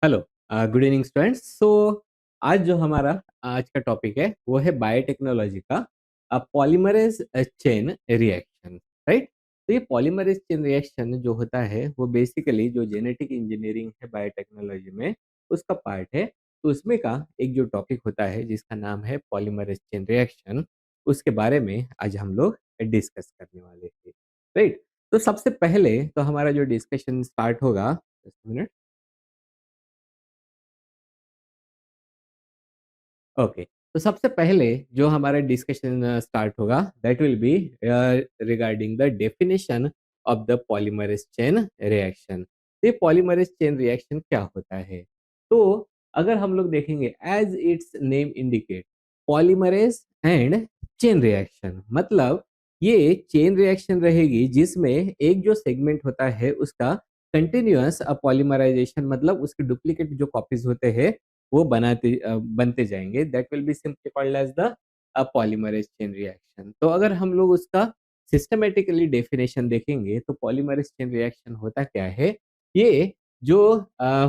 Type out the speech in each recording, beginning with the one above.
Hello. Good evening students. आज जो हमारा आज का टॉपिक है वो है बायोटेक्नोलॉजी का पॉलीमरेज चेन रिएक्शन। राइट। तो ये पॉलीमरेज चेन रिएक्शन जो होता है वो बेसिकली जो जेनेटिक इंजीनियरिंग है बायोटेक्नोलॉजी में उसका पार्ट है। तो उसमें का एक जो टॉपिक होता है जिसका नाम है पॉलीमरेज चेन रिएक्शन, उसके बारे में आज हम लोग डिस्कस करने वाले हैं। राइट। तो सबसे पहले तो हमारा जो डिस्कशन स्टार्ट होगा, just a minute। ओके। तो सबसे पहले जो हमारा डिस्कशन स्टार्ट होगा that will be regarding the definition of the polymerase chain reaction. ये पॉलीमरेज चेन रिएक्शन क्या होता है? तो अगर हम लोग देखेंगे as its name indicate, polymerase and chain reaction मतलब ये चेन रिएक्शन रहेगी जिसमें एक जो सेगमेंट होता है उसका कंटिन्यूअस पॉलीमराइजेशन मतलब उसके डुप्लीकेट जो कॉपीज होते हैं वो बनते जाएँगे। That will be simply called as the polymerase chain reaction. तो अगर हम लोग उसका सिस्टमैटिकली डेफिनेशन देखेंगे तो पॉलीमरेज़ चेन रिएक्शन होता क्या है? ये जो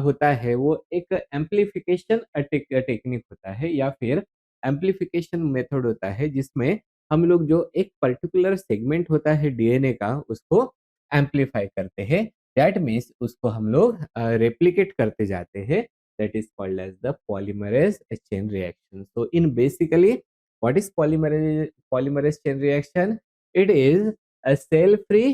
होता है वो एक एम्प्लीफिकेशन टेक्निक होता है या फिर एम्प्लीफिकेशन मेथड होता है जिसमें हम लोग जो एक पर्टिकुलर सेगमेंट होता है डीएनए का उसको एम्प्लीफाई करते हैं। दैट मीन्स उसको हम लोग रेप्लिकेट करते जाते हैं। That is called as the polymerase chain reaction. So in basically, what is polymerase chain reaction? It is a cell-free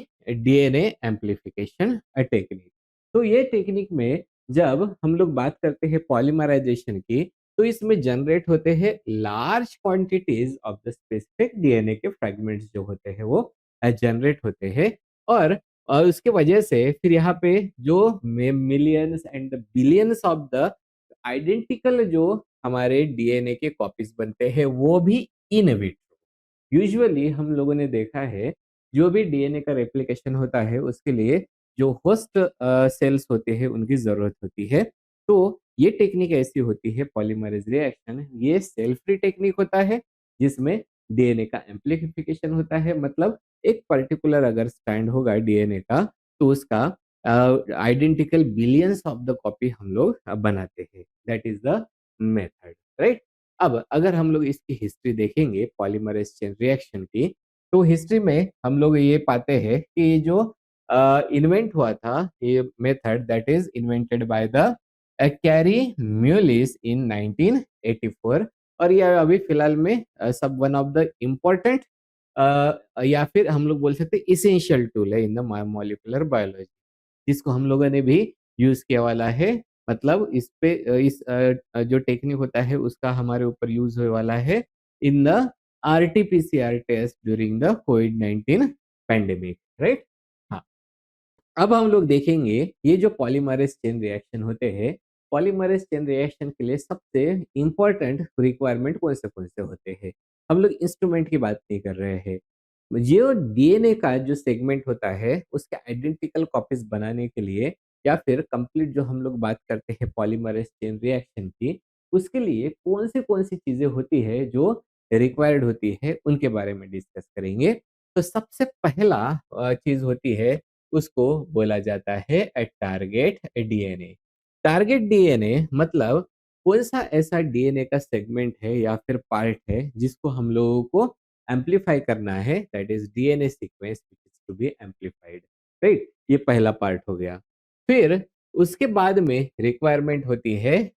DNA amplification technique. तो ये टेक्निक में जब हम लोग बात करते हैं पॉलीमराइजेशन की, तो इसमें जनरेट होते हैं large quantities of the specific DNA के फ्रेगमेंट्स जो होते हैं वो जनरेट होते हैं। और उसके वजह से फिर यहाँ पे जो millions and billions of the identical जो हमारे डीएनए के कॉपीज बनते हैं वो भी इन विट्रो। यूजुअली हम लोगों ने देखा है जो भी डीएनए का रेप्लिकेशन होता है उसके लिए जो होस्ट सेल्स होते हैं उनकी जरूरत होती है। तो ये टेक्निक ऐसी होती है पॉलीमरेज रिएक्शन, ये सेल फ्री टेक्निक होता है जिसमें डीएनए का एम्प्लीफिकेशन होता है। मतलब एक पर्टिकुलर अगर स्टैंड होगा डीएनए का तो उसका identical billions of the copy हम लोग बनाते हैं। That is the method. Right. अब अगर हम लोग इसकी हिस्ट्री देखेंगे पॉलीमरेज चेन रिएक्शन की, तो हिस्ट्री में हम लोग ये पाते हैं कि ये जो इन्वेंट हुआ था ये method that is invented by the Kary Mullis in 1984। और ये अभी फिलहाल में सब वन ऑफ द इम्पोर्टेंट या फिर हम लोग बोल सकते हैं इसेंशियल टूल है इन द मॉलिक्यूलर बायोलॉजी, जिसको हम लोगों ने भी यूज किया वाला है। मतलब इस पे जो टेक्निक होता है उसका हमारे ऊपर यूज होने वाला है in the RTPCR test during the कोविड-19 पैंडेमिक। राइट। हाँ। अब हम लोग देखेंगे ये जो पॉलीमरेज चेन रिएक्शन होते हैं, पॉलीमरेज चेन रिएक्शन के लिए सबसे इंपॉर्टेंट रिक्वायरमेंट कौन से होते हैं। हम लोग इंस्ट्रूमेंट की बात नहीं कर रहे हैं। जो डीएनए का जो सेगमेंट होता है उसके आइडेंटिकल कॉपीज बनाने के लिए या फिर कंप्लीट जो हम लोग बात करते हैं पॉलीमरेज चेन रिएक्शन की, उसके लिए कौन सी चीजें होती है जो रिक्वायर्ड होती है उनके बारे में डिस्कस करेंगे। तो सबसे पहला चीज होती है, उसको बोला जाता है टारगेट डीएनए। टारगेट डीएनए मतलब कौन सा ऐसा डीएनए का सेगमेंट है या फिर पार्ट है जिसको हम लोगों को एम्पलीफाई करना है, that is DNA sequence which is to be amplified. Right. ये पहला पार्ट हो गया। फिर उसके बाद में रिक्वायरमेंट होती है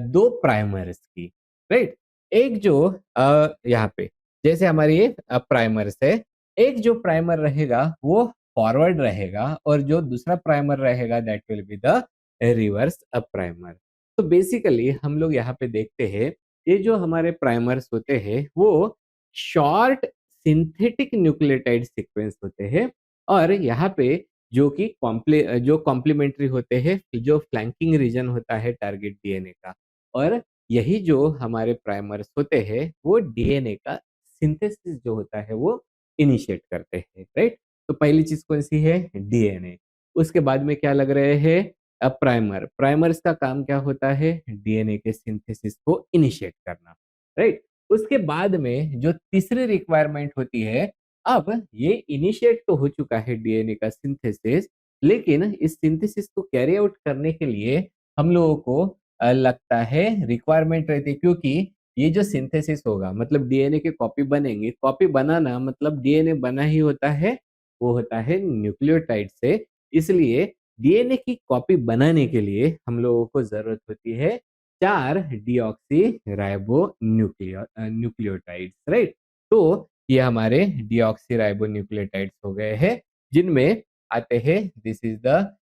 दो प्राइमर्स की। राइट। एक जो यहाँ पे जैसे हमारी ये प्राइमर्स है, एक जो प्राइमर रहेगा वो फॉरवर्ड रहेगा और जो दूसरा प्राइमर रहेगा that will be the reverse primer. तो बेसिकली हम लोग यहाँ पे देखते हैं ये जो हमारे प्राइमर्स होते हैं वो शॉर्ट सिंथेटिक न्यूक्लियोटाइड सीक्वेंस होते हैं। और यहाँ पे जो कॉम्प्लीमेंट्री होते हैं, जो फ्लैंकिंग रीजन होता है टारगेट डीएनए का। और यही जो हमारे प्राइमर्स होते हैं वो डीएनए का सिंथेसिस जो होता है वो इनिशिएट करते हैं। राइट। तो पहली चीज कौन सी है? डीएनए। उसके बाद में क्या लग रहे हैं? प्राइमर। प्राइमर्स का काम क्या होता है? डीएनए के सिंथेसिस को इनिशिएट करना। राइट। उसके बाद में जो तीसरी रिक्वायरमेंट होती है, अब ये इनिशिएट तो हो चुका है डीएनए का सिंथेसिस, लेकिन इस सिंथेसिस को कैरी आउट करने के लिए हम लोगों को लगता है रिक्वायरमेंट रहती है, क्योंकि ये जो सिंथेसिस होगा मतलब डीएनए की कॉपी बनेंगी, कॉपी बनाना मतलब डीएनए बना ही होता है, वो होता है न्यूक्लियोटाइड से। इसलिए डीएनए की कॉपी बनाने के लिए हम लोगों को ज़रूरत होती है 4 डीऑक्सी राइबो न्यूक्लियोटाइड्स, राइट? तो ये हमारे डीऑक्सी राइबो न्यूक्लियोटाइड्स हो गए हैं, जिनमें आते हैं this is the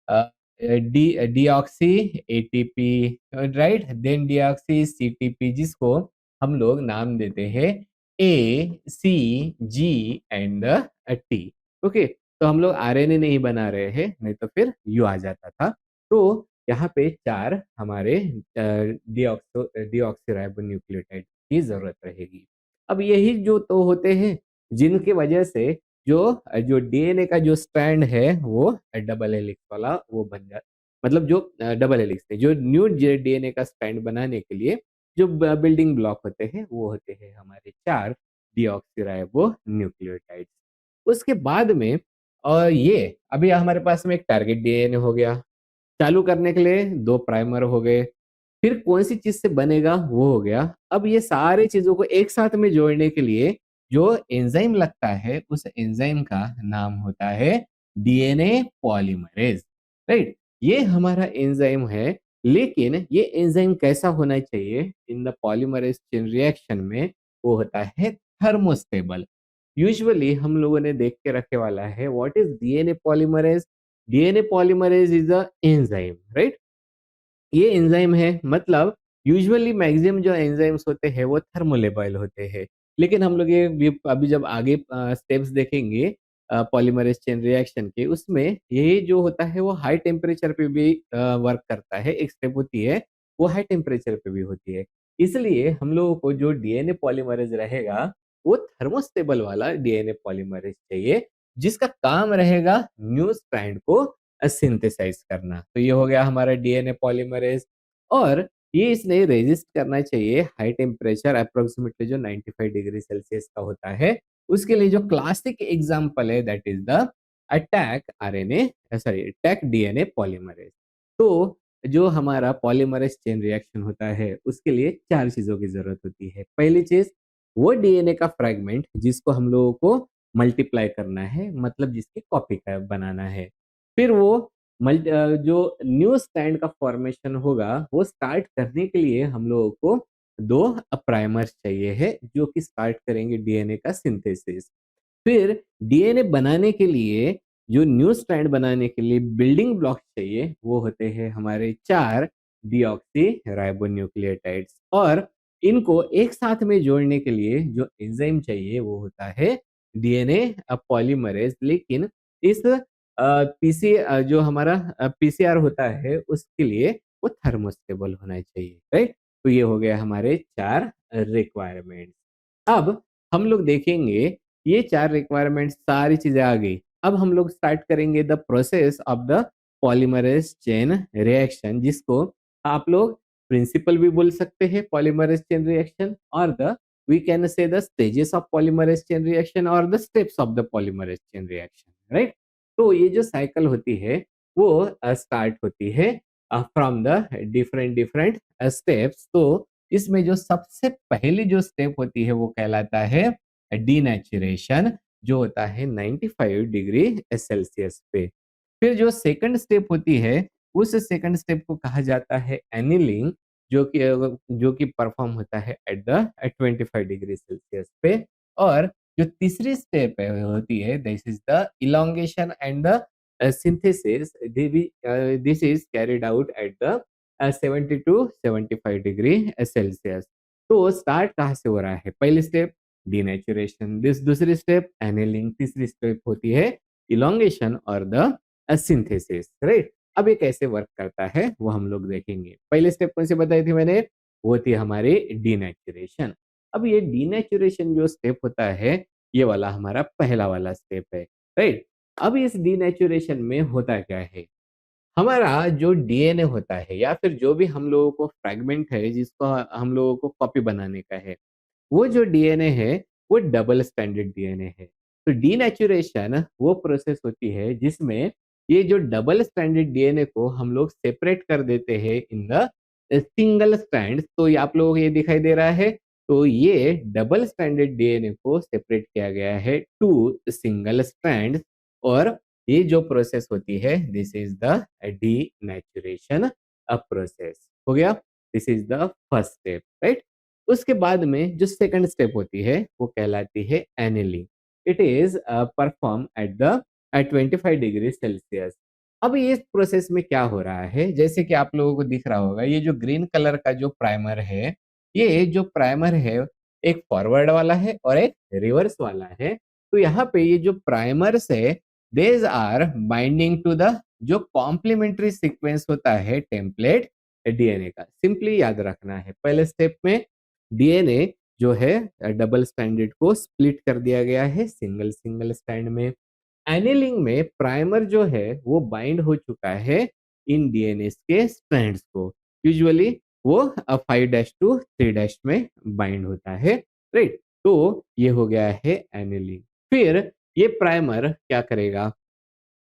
uh, deoxy ATP, right? Then deoxy CTP, जिसको हम लोग नाम देते हैं A, C, G and T. Okay, तो हम लोग आरएनए नहीं बना रहे हैं, नहीं तो फिर यू आ जाता था। तो यहाँ पे 4 हमारे डीऑक्सीराइबोन्यूक्लियोटाइड की ज़रूरत रहेगी। अब यही जो तो होते हैं, जिनकी वजह से जो डीएनए का जो स्ट्रैंड है, वो डबल हेलिक्स वाला वो बन जा मतलब जो डबल हेलिक्स है, जो न्यू ज डीएनए का स्ट्रैंड बनाने के लिए जो बिल्डिंग ब्लॉक होते हैं, वो होते हैं हमारे 4 डीऑक्सीराइबो न्यूक्लियोटाइड्स। उसके बाद में ये अभी हमारे पास में एक टारगेट डीएनए हो गया, चालू करने के लिए 2 प्राइमर हो गए, फिर कौन-सी चीज़ से बनेगा वो हो गया। अब ये सारी चीज़ों को एक साथ में जोड़ने के लिए जो एंजाइम लगता है, उस एंजाइम का नाम होता है डीएनए पॉलीमरेज़, राइट? ये हमारा एंजाइम है, लेकिन ये एंजाइम कैसा होना चाहिए in the polymerase chain reaction में, वो होता है थर्मोस्टेबल। यूजुअली हम लोगों ने देख के रखे वाला है what is DNA polymerase? DNA polymerase is a enzyme, right? ये एंजाइम है, मतलब यूजुअली मैक्सिमम जो एंजाइम्स होते हैं वो थर्मोलेबल होते हैं। लेकिन हम लोग ये अभी जब आगे स्टेप्स देखेंगे पॉलीमरेज़ चेन रिएक्शन के, उसमें ये जो होता है वो हाई टेम्परेचर पे भी वर्क करता है। एक स्टेप होती है वो हाई टेम्परेचर पे भी होती है। इसलिए हम लोगों को जो डीएनए पॉलीमरेज़ रहेगा, वो थर्मोस्टेबल वाला डीएनए पॉलीमरेज़ चाहिए, जिसका काम रहेगा न्यू स्ट्रैंड को सिंथेसाइज़ करना। तो ये हो गया हमारा डीएनए पॉलीमरेज़, और ये इसने रेज़िस्ट करना चाहिए हाई टेम्परेचर अप्रॉक्सिमेटली जो 95 डिग्री सेल्सियस का होता है। उसके लिए जो क्लासिक एग्ज़ाम्पल है that is the attack DNA polymerase. तो जो हमारा पॉलीमरेज़ चेन रिएक्शन होता है, उसके लिए 4 चीज़ों की ज़रूरत होती है। पहली चीज़, वो डीएनए का फ्रैगमेंट जिसको हम लोगों को मल्टीप्लाई करना है, मतलब जिसकी कॉपी का बनाना है। फिर वो जो न्यू स्टैंड का फॉर्मेशन होगा, वो स्टार्ट करने के लिए हम लोगों को 2 प्राइमर्स चाहिए है, जो कि स्टार्ट करेंगे डीएनए का सिंथेसिस। फिर डीएनए बनाने के लिए, जो न्यू स्ट्रैंड बनाने के लिए बिल्डिंग ब्लॉक्स चाहिए, वो होते हैं हमारे 4 डीऑक्सी राइबोन्यूक्लियोटाइड्स, और इनको एक साथ में जोड़ने के लिए जो एंजाइम चाहिए, वो होता है डीएनए पॉलीमरेज़। लेकिन इस जो हमारा पीसीआर होता है, उसके लिए वो थर्मोस्टेबल होना चाहिए, राइट? तो ये हो गया हमारे 4 रिक्वायरमेंट्स। अब हम लोग देखेंगे, ये 4 रिक्वायरमेंट्स सारी चीज़ें आ गई। अब हम लोग स्टार्ट करेंगे the process of the polymerase chain reaction, जिसको आप लोग प्रिंसिपल भी बोल सकते हैं पॉलीमरेज़ चेन रिएक्शन, और the we can say the stages of polymerase chain reaction और the steps of the polymerase chain reaction, right? तो ये जो साइकिल होती है, वो स्टार्ट होती है from the different different steps. तो इसमें जो सबसे पहली जो स्टेप होती है, वो कहलाता है डीनेचुरेशन, जो होता है 95 डिग्री सेल्सियस पे। फिर जो सेकंड स्टेप होती है, उस सेकंड स्टेप को कहा जाता है एनीलिंग, जो कि परफॉर्म होता है एट द 25 डिग्री सेल्सियस पे। और जो तीसरी स्टेप है होती है, this is the elongation and the synthesis. This is carried out at the 70 to 75 degree Celsius. तो स्टार्ट कहाँ से हो रहा है? पहली स्टेप डीनेचुरेशन, दूसरी स्टेप एनेलिंग, तीसरी स्टेप होती है इलॉन्गेशन और द सिंथेसिस, राइट? अब ये कैसे वर्क करता है वो हम लोग देखेंगे। पहले स्टेप कौन सी बताई थी मैंने? वो थी हमारी डीनेचुरेशन। अब ये डीनेचुरेशन जो स्टेप होता है, ये वाला हमारा पहला वाला स्टेप है, राइट? अब इस डीनेचुरेशन में होता क्या है? हमारा जो डीएनए होता है, या फिर जो भी हम लोगों को फ्रैगमेंट है जिसको हम लोगों को कॉपी बनाने का है, वो जो डीएनए है, वो डबल स्ट्रैंडेड डीएनए है। तो डीनेचुरेशन वो प्रोसेस होती है जिसमें ये जो डबल स्ट्रैंडेड डीएनए को हम लोग सेपरेट कर देते हैं इन द सिंगल स्ट्रैंड। तो ये आप लोगों को ये दिखाई दे रहा है, तो ये डबल स्ट्रैंडेड डीएनए को सेपरेट किया गया है टू सिंगल स्ट्रैंड। और ये जो प्रोसेस होती है, this is the denaturation process हो गया। This is the first step, right. उसके बाद में जो सेकंड स्टेप होती है वो कहलाती है annealing. It is perform at the 25 degree Celsius. अब ये प्रोसेस में क्या हो रहा है, जैसे कि आप लोगों को दिख रहा होगा, ये जो ग्रीन कलर का जो प्राइमर है, ये जो प्राइमर है एक फॉरवर्ड वाला है और एक रिवर्स वाला है। तो यहाँ पे ये जो प्राइमर्स है, these are binding to the जो कॉम्प्लीमेंट्री सीक्वेंस होता है टेम्पलेट डीएनए का। सिंपली याद रखना है, पहले स्टेप में डीएनए जो है डबल स्ट्रैंडेड को स्प्लिट कर दिया गया है सिंगल सिंगल स्ट्रैंड में। एनिलिंग में प्राइमर जो है वो बाइंड हो चुका है इन डीएनए के स्ट्रैंड्स को। यूजुअली वो 5' टू 3' में बाइंड होता है, राइट। तो ये हो गया है एनिलिंग। फिर ये प्राइमर क्या करेगा,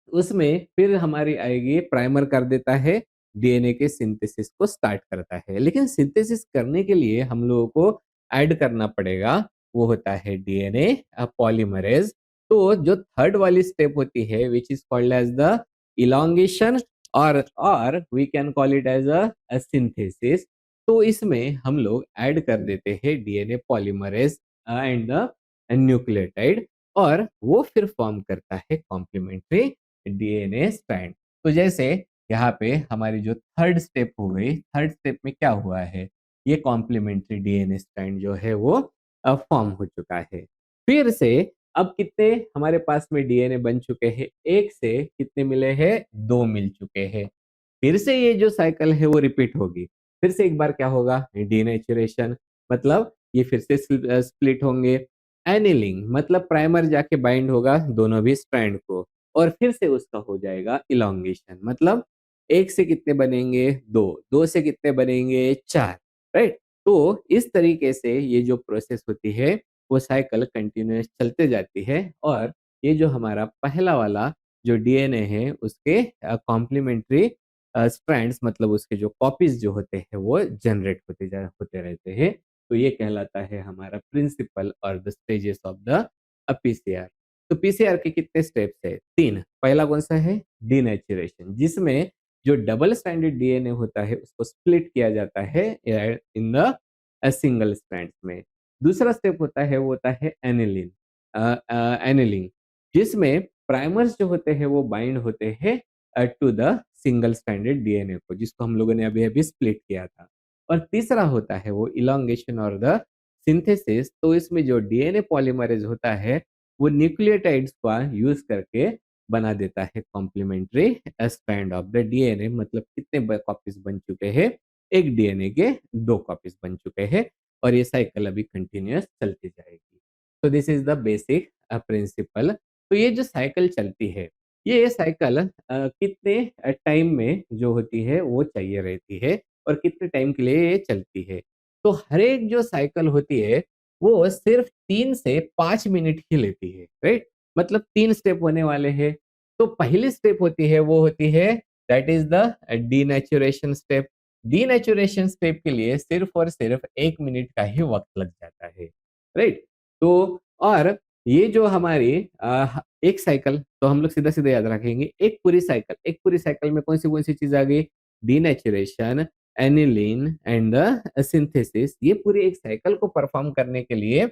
उसमें फिर हमारी आएगी, प्राइमर कर देता है डीएनए के सिंथेसिस को स्टार्ट करता है। लेकिन सिंथेसिस करने के लिए हम लोगों को ऐड करना पड़ेगा, वो होता है डीएनए पॉलीमरेज। तो जो थर्ड वाली स्टेप होती है which is called as the elongation और we can call it as a synthesis. तो इसमें हम लोग ऐड कर देते हैं DNA polymerase and the nucleotide, और वो फिर फॉर्म करता है कॉम्प्लीमेंट्री डीएनए स्ट्रैंड। तो जैसे यहाँ पे हमारी जो थर्ड स्टेप हो गई, थर्ड स्टेप में क्या हुआ है, ये कॉम्प्लीमेंट्री डीएनए स्ट्रैंड जो है वो फॉर्म हो चुका है। फिर से अब कितने हमारे पास में डीएनए बन चुके हैं, एक से कितने मिले हैं, दो मिल चुके हैं। फिर से ये जो साइकिल है वो रिपीट होगी। फिर से एक बार क्या होगा, डीनेचुरेशन, मतलब ये फिर से स्प्लिट होंगे। एनिलिंग मतलब प्राइमर जाके बाइंड होगा दोनों भी स्ट्रैंड को, और फिर से उसका हो जाएगा इलॉन्गेशन, मतलब एक से कितने बनेंगे, दो, दो से कितने बनेंगे, चार, राइट। तो इस तरीके से ये जो प्रोसेस होती है वो साइकिल कंटिन्यूअस चलते जाती है, और ये जो हमारा पहला वाला जो डीएनए है उसके कॉम्प्लीमेंट्री स्ट्रैंड्स, मतलब उसके जो कॉपीज जो होते हैं वो जनरेट होते रहते हैं। तो ये कहलाता है हमारा प्रिंसिपल और the stages of the PCR. तो पीसीआर के कितने स्टेप्स है, तीन। पहला कौन सा है, डीनेचुरेशन, जिसमें जो डबल स्ट्रैंडेड डीएनए होता है उसको स्प्लिट किया जाता है इन द सिंगल स्ट्रैंड्स में। दूसरा स्टेप होता है वो होता है एनिलिन, एनिलिंग, जिसमें प्राइमर्स जो होते हैं वो बाइंड होते हैं to the single stranded DNA को, जिसको हम लोगों ने अभी अभी स्प्लिट किया था। और तीसरा होता है वो इलॉन्गेशन और द सिंथेसिस। तो इसमें जो डीएनए पॉलीमरेज होता है वो न्यूक्लियोटाइड्स का यूज करके बना देता है complementary strand of the DNA. मतलब कितने कॉपीज बन चुके हैं, एक डीएनए के दो कॉपीज बन चुके हैं, और ये साइकिल अभी कंटिन्यूअस चलती जाएगी। तो this is the basic principle. तो ये जो साइकिल चलती है, ये साइकिल कितने टाइम में जो होती है वो चाहिए रहती है, और कितने टाइम के लिए ये चलती है। तो हर एक जो साइकिल होती है वो सिर्फ 3 से 5 मिनट ही लेती है, राइट? मतलब 3 स्टेप होने वाले हैं। तो पहली स्टेप होती है वो होती है that is the denaturation step. Denaturation step के लिए सिर्फ और सिर्फ 1 मिनट का ही वक्त लग जाता है, राइट? तो और ये जो हमारी एक साइकिल, तो हम लोग सीधा-सीधा याद रखेंगे, एक पूरी साइकिल में कौन सी चीज़ आ गई? Denaturation, aniline and the synthesis. ये पूरी एक साइकिल को परफॉर्म करने के लिए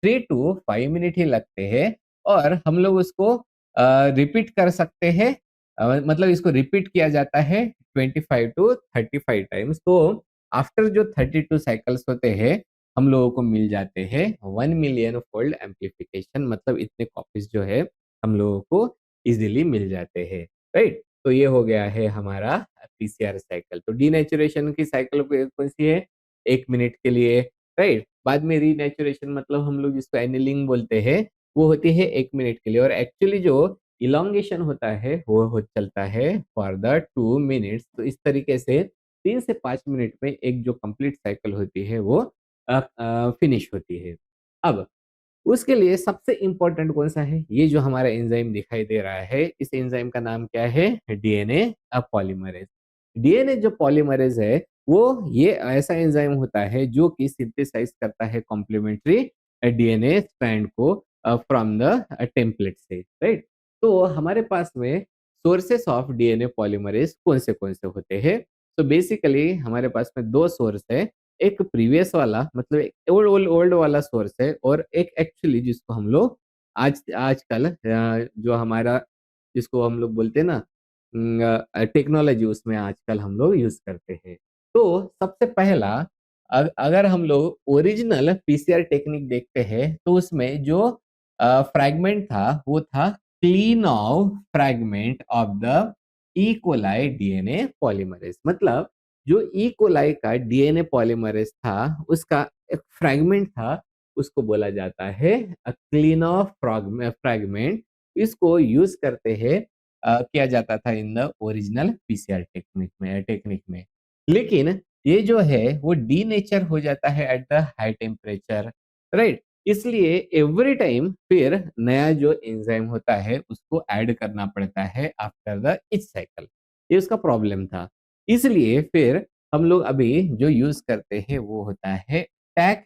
3 टू 5 मिनट ही लगते हैं, और हम लोग उसको रिपीट कर सकते हैं। मतलब इसको रिपीट किया जाता है 25 टू 35 टाइम्स। तो आफ्टर जो 32 साइकिल्स होते हैं, हम लोगों को मिल जाते हैं 1 मिलियन फोल्ड एम्प्लीफिकेशन, मतलब इतने कॉपीज जो है हम लोगों को इजीली मिल जाते हैं, राइट। तो ये हो गया है हमारा पीसीआर साइकिल। तो डीनेचुरेशन की साइकिल कौन सी है, 1 मिनट के लिए, राइट। बाद में रीनेचुरेशन, मतलब हम लोग जिसको एनिलिंग बोलते हैं, वो होती है 1 मिनट के लिए, और एक्चुअली जो इलॉन्गेशन होता है वो चलता है फॉर द 2 मिनट्स। तो इस तरीके से 3 से 5 मिनट में एक जो कंप्लीट साइकिल होती है वो फिनिश होती है। अब उसके लिए सबसे इम्पोर्टेंट कौन-सा है? ये जो हमारा एंजाइम दिखाई दे रहा है, इस एंजाइम का नाम क्या है? DNA polymerase. डीएनए जो पॉलीमरेज़ है, वो ये ऐसा एंजाइम होता है जो कि सिंथेसाइज़ करता है कॉम्प्लीमेंट्री डीएनए स्ट्रैंड को फ्रॉम द टेम्पलेट से, राइट? तो हमारे पास में सोर्सेस ऑफ डीएनए पॉलीमरेज़ कौन से होते हैं? तो बेसिकली हमारे पास में 2 सोर्स है। एक प्रीवियस वाला मतलब एक ओल्ड ओल्ड ओल्ड वाला सोर्स है और एक एक्चुअली जिसको हम लोग आजकल जो हमारा जिसको हम लोग बोलते हैं ना टेक्नोलॉजी उसमें आजकल हम लोग यूज़ करते हैं। तो सबसे पहला अगर हम लोग ओरिजिनल पीसीआर टेक्निक देखते हैं तो उसमें जो फ्रैगमेंट था वो था clean of fragment of the E coli DNA polymerase मतलब जो ई कोलाई का डीएनए पॉलीमरेज़ था, उसका एक फ्रैगमेंट था, उसको बोला जाता है क्लीन ऑफ फ्रैगमेंट। इसको यूज़ करते हैं किया जाता था in the original PCR technique में। लेकिन ये जो है वो डीनेचर हो जाता है at the high temperature, right? इसलिए एवरी टाइम फिर नया जो एंजाइम होता है उसको ऐड करना पड़ता है आफ्टर द ईच साइकिल। ये उसका प्रॉब्लम था। इसलिए फिर हम लोग अभी जो यूज़ करते हैं वो होता है टैग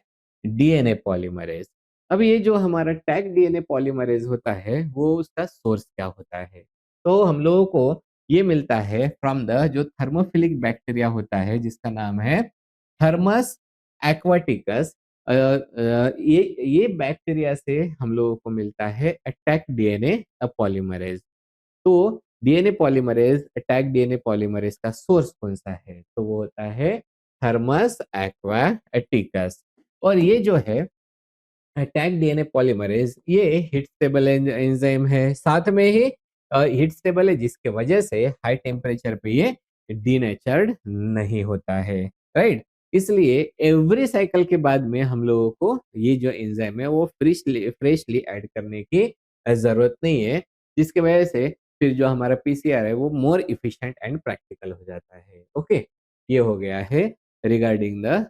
डीएनए पॉलीमरेज़। अब ये जो हमारा टैग डीएनए पॉलीमरेज़ होता है वो उसका सोर्स क्या होता है? तो हम लोगों को ये मिलता है फ्रॉम द जो थर्मोफिलिक बैक्टीरिया होता है जिसका नाम है थर्मस एक्वाटिकस। ये बैक्टीरिया से हम लोगों को मिलता है अटैक डीएनए पॉलीमरेज़। तो DNA polymerase attack DNA polymerase का सोर्स कौन-सा है? तो वो होता है थर्मस एक्वाटिकस और ये जो है टैग डीएनए पॉलीमरेज़ ये हीट स्टेबल एंजाइम है। साथ में ही हीट स्टेबल है जिसके वजह से हाई टेम्परेचर पे ये डीनेचर्ड नहीं होता है, राइट? इसलिए एवरी साइकिल के बाद में हम लोगों को ये जो एंजाइम है वो फ्रेशली ऐड करने की ज़रूरत नहीं है, जिसकी वजह से फिर जो हमारा पीसीआर है वो मोर एफिशिएंट एंड प्रैक्टिकल हो जाता है। ओके, ये हो गया है रिगार्डिंग द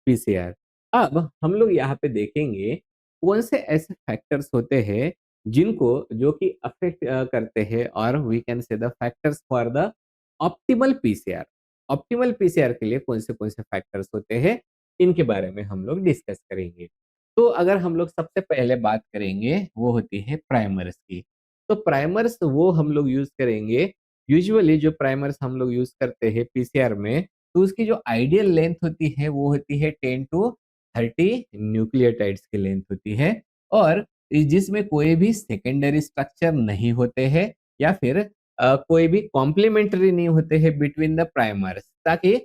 पीसीआर। अब हम लोग यहाँ पे देखेंगे कौन से ऐसे फैक्टर्स होते हैं जिनको जो कि अफेक्ट करते हैं और we can say the factors for the optimal PCR. Optimal PCR के लिए कौन से फैक्टर्स होते हैं इनके बारे में हम लोग डिस्कस करेंगे। तो अगर हम लोग सबसे पहले बात करेंगे वो होती है प्राइमर्स की। तो प्राइमर्स वो हम लोग यूज करेंगे यूजुअली जो प्राइमर्स हम लोग यूज करते हैं पीसीआर में तो उसकी जो आइडियल लेंथ होती है वो होती है 10 टू 30 न्यूक्लियोटाइड्स की लेंथ होती है और जिसमें कोई भी सेकेंडरी स्ट्रक्चर नहीं होते हैं या फिर कोई भी कॉम्प्लीमेंट्री नहीं होते हैं बिटवीन द प्राइमर्स ताकि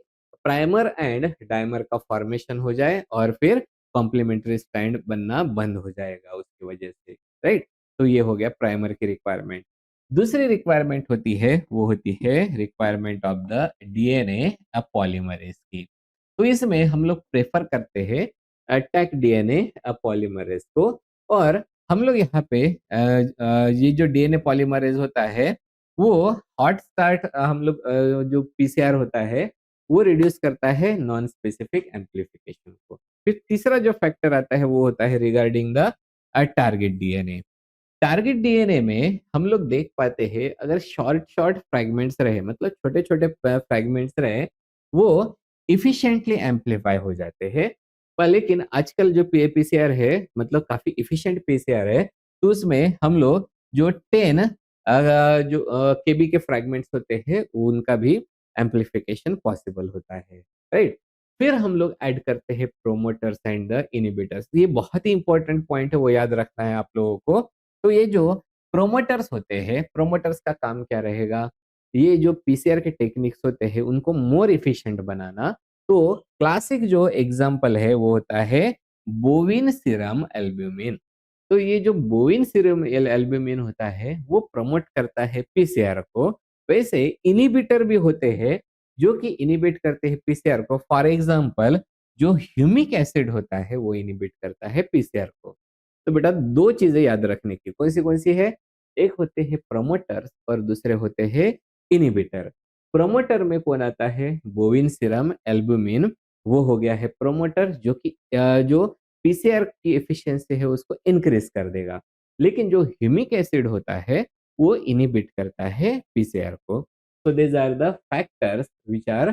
प्राइमर एंड डाइमर का फॉर्मेशन हो जाए और फिर कॉम्प्लीमेंट्री स्ट्रैंड बनना बंद हो जाएगा उसकी वजह से, राइट? तो ये हो गया प्राइमर की रिक्वायरमेंट। दूसरी रिक्वायरमेंट होती है वो होती है requirement of the DNA polymerase की। तो इसमें हम लोग प्रेफर करते हैं अटैक डीएनए पॉलीमरेज को और हम लोग यहाँ पे ये जो डीएनए पॉलीमरेज होता है वो हॉट स्टार्ट हम लोग जो पीसीआर होता है वो रिड्यूस करता है नॉन स्पेसिफिक एम्प्लीफिकेशन को। फिर तीसरा जो फैक्टर आता है वो होता है regarding the target DNA. Target DNA में हम लोग देख पाते हैं अगर शॉर्ट शॉर्ट फ्रैगमेंट्स रहे मतलब छोटे छोटे फ्रैगमेंट्स रहे वो इफिशिएंटली एम्पलीफाई हो जाते हैं पर लेकिन आजकल जो पीसीआर है मतलब काफी इफिशिएंट पीसीआर है तो उसमें हम लोग जो 10 जो केबी के फ्रैगमेंट्स होते हैं उनका भी एम्पलीफिकेशन पॉसिबल होता है, राइट? फिर हम लोग ऐड करते हैं प्रोमोटर्स एंड द इनिबिटर्स। ये बहुत ही इंपॉर्टेंट पॉइंट है वो याद रखना है आप लोगों को। तो ये जो प्रोमोटर्स होते हैं, प्रोमोटर्स का काम क्या रहेगा? ये जो पीसीआर के टेक्निक्स होते हैं, उनको मोर एफिशिएंट बनाना। तो क्लासिक जो एग्ज़ाम्पल है, वो होता है बोविन सीरम एल्ब्यूमिन। तो ये जो बोविन सीरम एल्ब्यूमिन होता है, वो प्रमोट करता है पीसीआर को। वैसे इन्हिबिटर भी होते हैं, जो कि इन्हिबिट करते हैं पीसीआर को। फॉर एग्ज़ाम्पल जो ह्यूमिक एसिड होता है, वो इन्हिबिट करता है पीसीआर को। तो बेटा 2 चीज़ें याद रखने की, कौन-सी है? एक होते हैं प्रमोटर्स और दूसरे होते हैं इन्हिबिटर। प्रमोटर में कौन आता है? बोविन सीरम एल्ब्यूमिन, वो हो गया है प्रमोटर जो कि जो पीसीआर की एफिशिएंसी है उसको इंक्रीज कर देगा। लेकिन जो ह्यूमिक एसिड होता है वो इनहिबिट करता है पीसीआर को। So these are the factors which are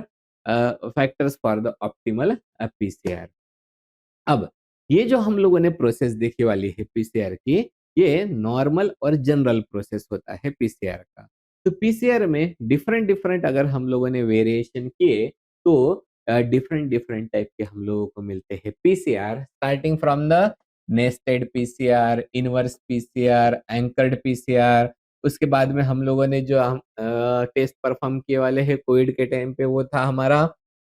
factors for the optimal PCR. अब ये जो हम लोगों ने प्रोसेस देखी वाली है पीसीआर की, ये नॉर्मल और जनरल प्रोसेस होता है पीसीआर का। तो पीसीआर में डिफरेंट डिफरेंट अगर हम लोगों ने वेरिएशन किए तो डिफरेंट डिफरेंट टाइप के हम लोगों को मिलते हैं PCR, starting from the nested PCR, inverse PCR, anchored PCR. उसके बाद में हम लोगों ने जो हम टेस्ट परफॉर्म किए वाले हैं कोविड के टाइम पे वो था हमारा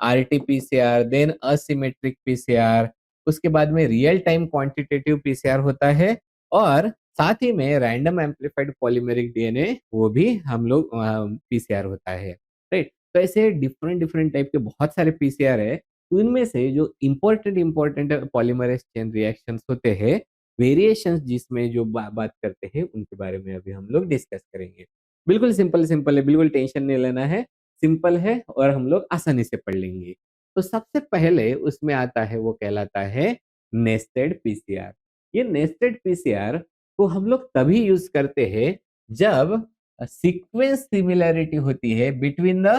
RT PCR, then asymmetric PCR. उसके बाद में रियल टाइम क्वांटिटेटिव पीसीआर होता है और साथ ही में रैंडम एम्प्लीफाइड पॉलीमेरिक डीएनए वो भी हम लोग पीसीआर होता है, राइट? तो ऐसे डिफरेंट डिफरेंट टाइप के बहुत सारे पीसीआर है। तो इनमें से जो important important polymerase chain reactions होते हैं, वेरिएशंस जिसमें जो बात करते हैं उनके बारे में अभी हम लोग डिस्कस करेंगे। बिल्कुल सिंपल सिंपल है, बिल्कुल टेंशन नहीं लेना है, सिंपल है और हम लोग आसानी से पढ़ लेंगे। तो सबसे पहले उसमें आता है वो कहलाता है नेस्टेड पीसीआर। ये नेस्टेड पीसीआर को हम लोग तभी यूज करते हैं जब सीक्वेंस सिमिलैरिटी होती है बिटवीन द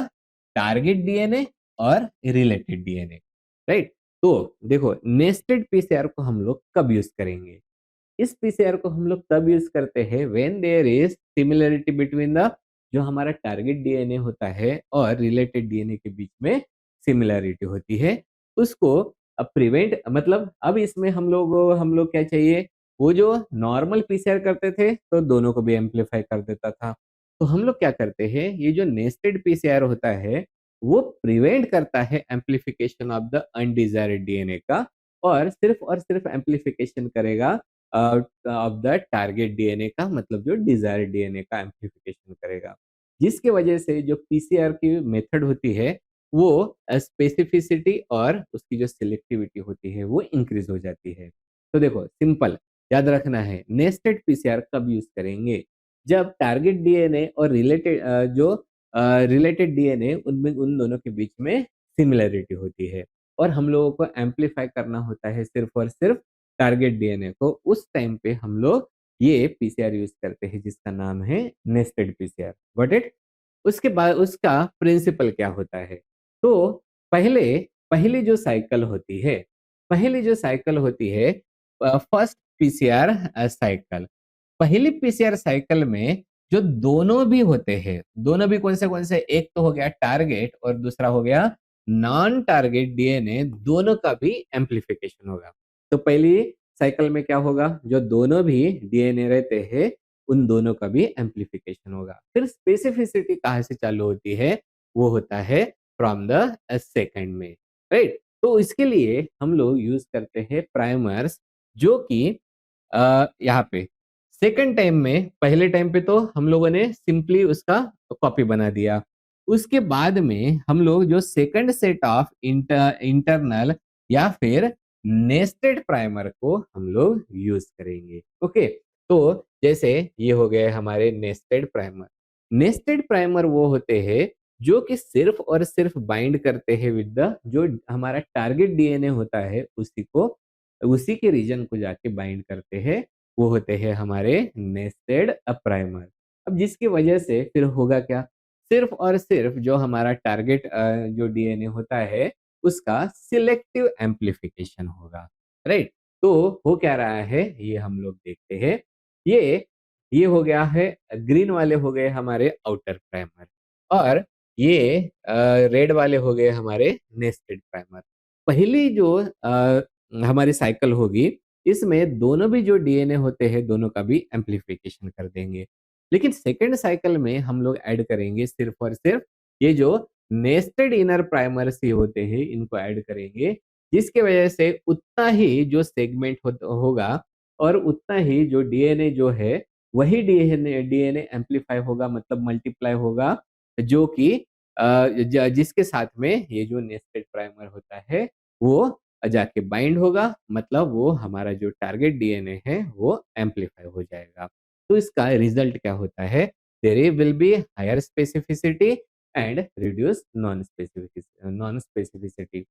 टारगेट डीएनए और रिलेटेड डीएनए, राइट? तो देखो नेस्टेड पीसीआर को हम लोग कब यूज करेंगे? इस पीसीआर को हम लोग तब यूज करते हैं when there is similarity between the जो हमारा टारगेट डीएनए होता है और रिलेटेड डीएनए के बीच में सिमिलरिटी होती है। उसको अब प्रिवेंट मतलब अब इसमें हम लोग क्या चाहिए, वो जो नॉर्मल पीसीआर करते थे तो दोनों को भी एम्पलीफाई कर देता था। तो हम लोग क्या करते हैं, ये जो नेस्टेड पीसीआर होता है वो प्रिवेंट करता है amplification of the undesired DNA का और सिर्फ एम्पलीफिकेशन करेगा ऑफ द टारगेट डीएनए का, मतलब जो डिजायर्ड डीएनए का एम्प्लीफिकेशन करेगा। जिसकी वजह से जो पीसीआर की मेथड होती है वो स्पेसिफिसिटी और उसकी जो सिलेक्टिविटी होती है वो इंक्रीज हो जाती है। तो देखो सिंपल याद रखना है, नेस्टेड पीसीआर कब यूज करेंगे? जब टारगेट डीएनए और जो रिलेटेड डीएनए उनमें उन दोनों के बीच में सिमिलरिटी होती है और हम लोगों को एम्पलीफाई करना होता है सिर्फ और सिर्फ टारगेट डीएनए को। उस टाइम पे हम लोग ये पीसीआर यूज करते हैं जिसका नाम है नेस्टेड पीसीआर। Got it? उसके बाद उसका प्रिंसिपल क्या होता है? तो पहले पहली जो साइकिल होती है, पहली जो साइकिल होती है फर्स्ट पीसीआर साइकिल। पहली पीसीआर साइकिल में जो दोनों भी होते हैं, दोनों भी कौन से, एक तो हो गया टारगेट और दूसरा हो गया नॉन टारगेट डीएनए, दोनों का भी एम्प्लीफिकेशन होगा। तो पहली साइकिल में क्या होगा, जो दोनों भी डीएनए रहते हैं उन दोनों का भी एम्प्लीफिकेशन होगा। फिर स्पेसिफिसिटी कहाँ से चालू होती है? वो होता है फ्रॉम द सेकंड में, राइट? तो इसके लिए हम लोग यूज करते हैं प्राइमर्स जो कि यहाँ पे सेकंड टाइम में, पहले टाइम पे तो हम लोगों ने सिंपली उसका कॉपी बना दिया। उसके बाद में हम लोग जो सेकंड सेट ऑफ इंटरनल या फिर नेस्टेड प्राइमर को हम लोग यूज करेंगे। ओके, तो जैसे ये हो गए हमारे नेस्टेड प्राइमर। नेस्टेड प्राइमर वो होते हैं जो कि सिर्फ और सिर्फ बाइंड करते हैं विद द जो हमारा टारगेट डीएनए होता है उसी को, उसी के रीजन को जाके बाइंड करते हैं, वो होते हैं हमारे नेस्टेड प्राइमर। अब जिसकी वजह से फिर होगा क्या, सिर्फ और सिर्फ जो हमारा टारगेट जो डीएनए होता है उसका सिलेक्टिव एम्प्लीफिकेशन होगा, राइट? तो हो क्या रहा है ये हम लोग देखते हैं। ये ये हो गया है, ग्रीन वाले हो गए हमारे आउटर प्राइमर और ये रेड वाले हो गए हमारे नेस्टेड प्राइमर। पहली जो हमारी साइकिल होगी इसमें दोनों भी जो डीएनए होते हैं दोनों का भी एम्प्लीफिकेशन कर देंगे। लेकिन सेकेंड साइकिल में हम लोग ऐड करेंगे सिर्फ और सिर्फ ये जो नेस्टेड इनर प्राइमर्स ही होते हैं इनको ऐड करेंगे, जिसके वजह से उतना ही जो सेगमेंट होगा और उतना ही जो डीएनए जो है वही डीएनए डीएनए एम्प्लीफाई होगा, मतलब मल्टीप्लाई होगा, जो कि जिसके साथ में ये जो नेस्टेड प्राइमर होता है वो जाके बाइंड होगा, मतलब वो हमारा जो टारगेट डीएनए है वो एम्प्लीफाई हो जाएगा। तो इसका रिजल्ट क्या होता है, there will be higher specificity and reduce non specificity.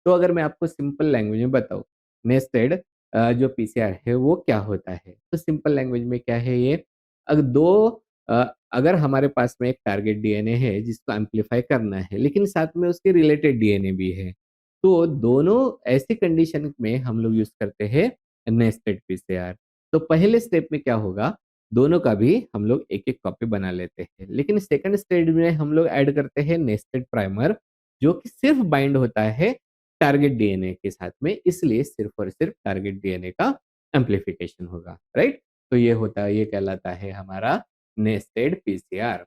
तो अगर मैं आपको सिंपल लैंग्वेज में बताऊं, नेस्टेड जो पीसीआर है वो क्या होता है। तो सिंपल लैंग्वेज में क्या है ये, अगर दो अगर हमारे पास में एक टारगेट डीएनए है जिसको एम्पलीफाई करना है, लेकिन साथ में उसके रिलेटेड डीएनए भी है, तो दोनों ऐसी कंडीशन में हम लोग यूज करते हैं नेस्टेड पीसीआर। तो पहले स्टेप में क्या होगा, दोनों का भी हम लोग एक एक कॉपी बना लेते हैं, लेकिन सेकंड स्टेज में हम लोग ऐड करते हैं नेस्टेड प्राइमर, जो कि सिर्फ बाइंड होता है टारगेट डीएनए के साथ में, इसलिए सिर्फ और सिर्फ टारगेट डीएनए का एम्पलीफिकेशन होगा, राइट। तो ये कहलाता है हमारा नेस्टेड पीसीआर।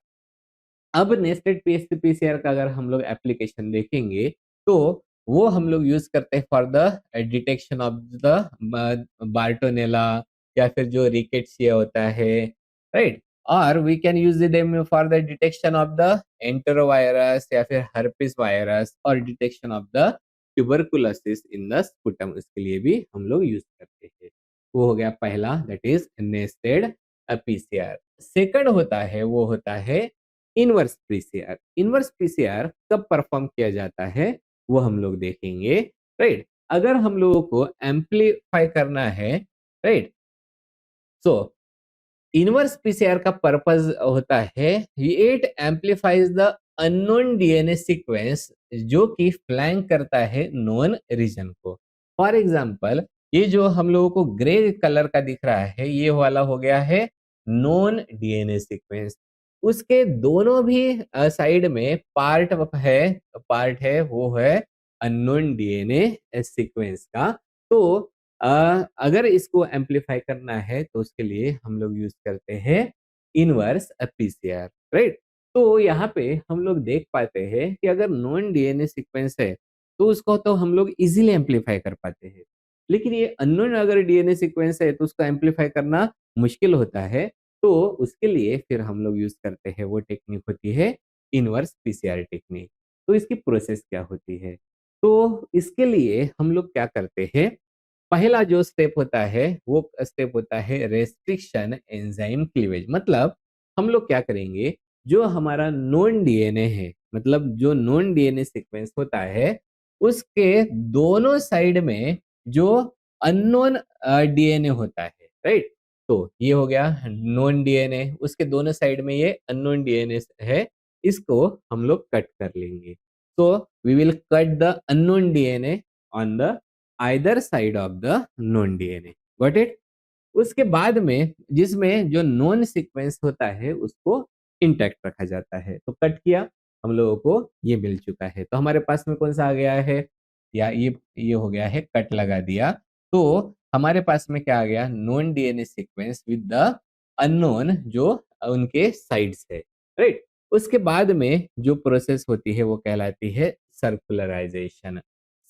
अब नेस्टेड पीसीआर का अगर हम लोग एप्लीकेशन देखेंगे, तो वो हम लोग यूज करते हैं for the detection of the Bartonella, या फिर जो रिकेट्सिया होता है, राइट। और we can use them for the detection of the enterovirus या फिर हर्पिस वायरस, और detection of the tuberculosis in the sputum, इसके लिए भी हम लोग यूज करते हैं। वो हो गया पहला, that is nested PCR. Second होता है, वो होता है इनवर्स पीसीआर। इनवर्स पीसीआर कब परफॉर्म किया जाता है वो हम लोग देखेंगे, राइट। अगर हम लोगों को एम्पलीफाई करना है, राइट, सो इनवर्स पीसीआर का पर्पस होता है, it amplifies the unknown DNA sequence जो कि फ्लैंक करता है नोन रीजन को। फॉर एग्जांपल, ये जो हम लोगों को ग्रे कलर का दिख रहा है, ये वाला हो गया है नोन डीएनए सीक्वेंस। उसके दोनों भी साइड में पार्ट है, वो है अननोन डीएनए सीक्वेंस का। तो अ, अगर इसको एम्पलीफाई करना है तो उसके लिए हम लोग यूज करते हैं इनवर्स पीसीआर, राइट। तो यहाँ पे हम लोग देख पाते हैं कि अगर नॉन डीएनए सीक्वेंस है तो उसको तो हम लोग इजीली एम्पलीफाई कर पाते हैं, लेकिन ये अननोन अगर डीएनए सीक्वेंस है तो उसको एम्पलीफाई करना मुश्किल होता है। तो उसके लिए फिर हम लोग यूज करते हैं, वो टेक्निक होती है इनवर्स पीसीआर टेक्निक। तो इसकी प्रोसेस क्या होती है, तो इसके लिए हम लोग क्या करते हैं, पहला जो स्टेप होता है वो स्टेप होता है रेस्ट्रिक्शन एंजाइम क्लीवेज। मतलब हम लोग क्या करेंगे, जो हमारा नॉन डीएनए है, मतलब जो नॉन डीएनए सीक्वेंस होता है, उसके दोनों साइड में जो अननोन डीएनए होता है, राइट। तो ये हो गया नॉन डीएनए, उसके दोनों साइड में ये अननोन डीएनए है, इसको हम लोग कट कर लेंगे। तो we will cut the unknown DNA on the either side of the known DNA, got it. उसके बाद में जिसमें जो नॉन सीक्वेंस होता है उसको इंटैक्ट रखा जाता है। तो कट किया, हम लोगों को ये मिल चुका है। तो हमारे पास में कौन सा आ गया है, या ये हो गया है, कट लगा दिया। तो हमारे पास में क्या आ गया, non DNA sequence with the unknown जो उनके साइड्स है, राइट। उसके बाद में जो प्रोसेस होती है वो कहलाती है सर्कुलराइजेशन।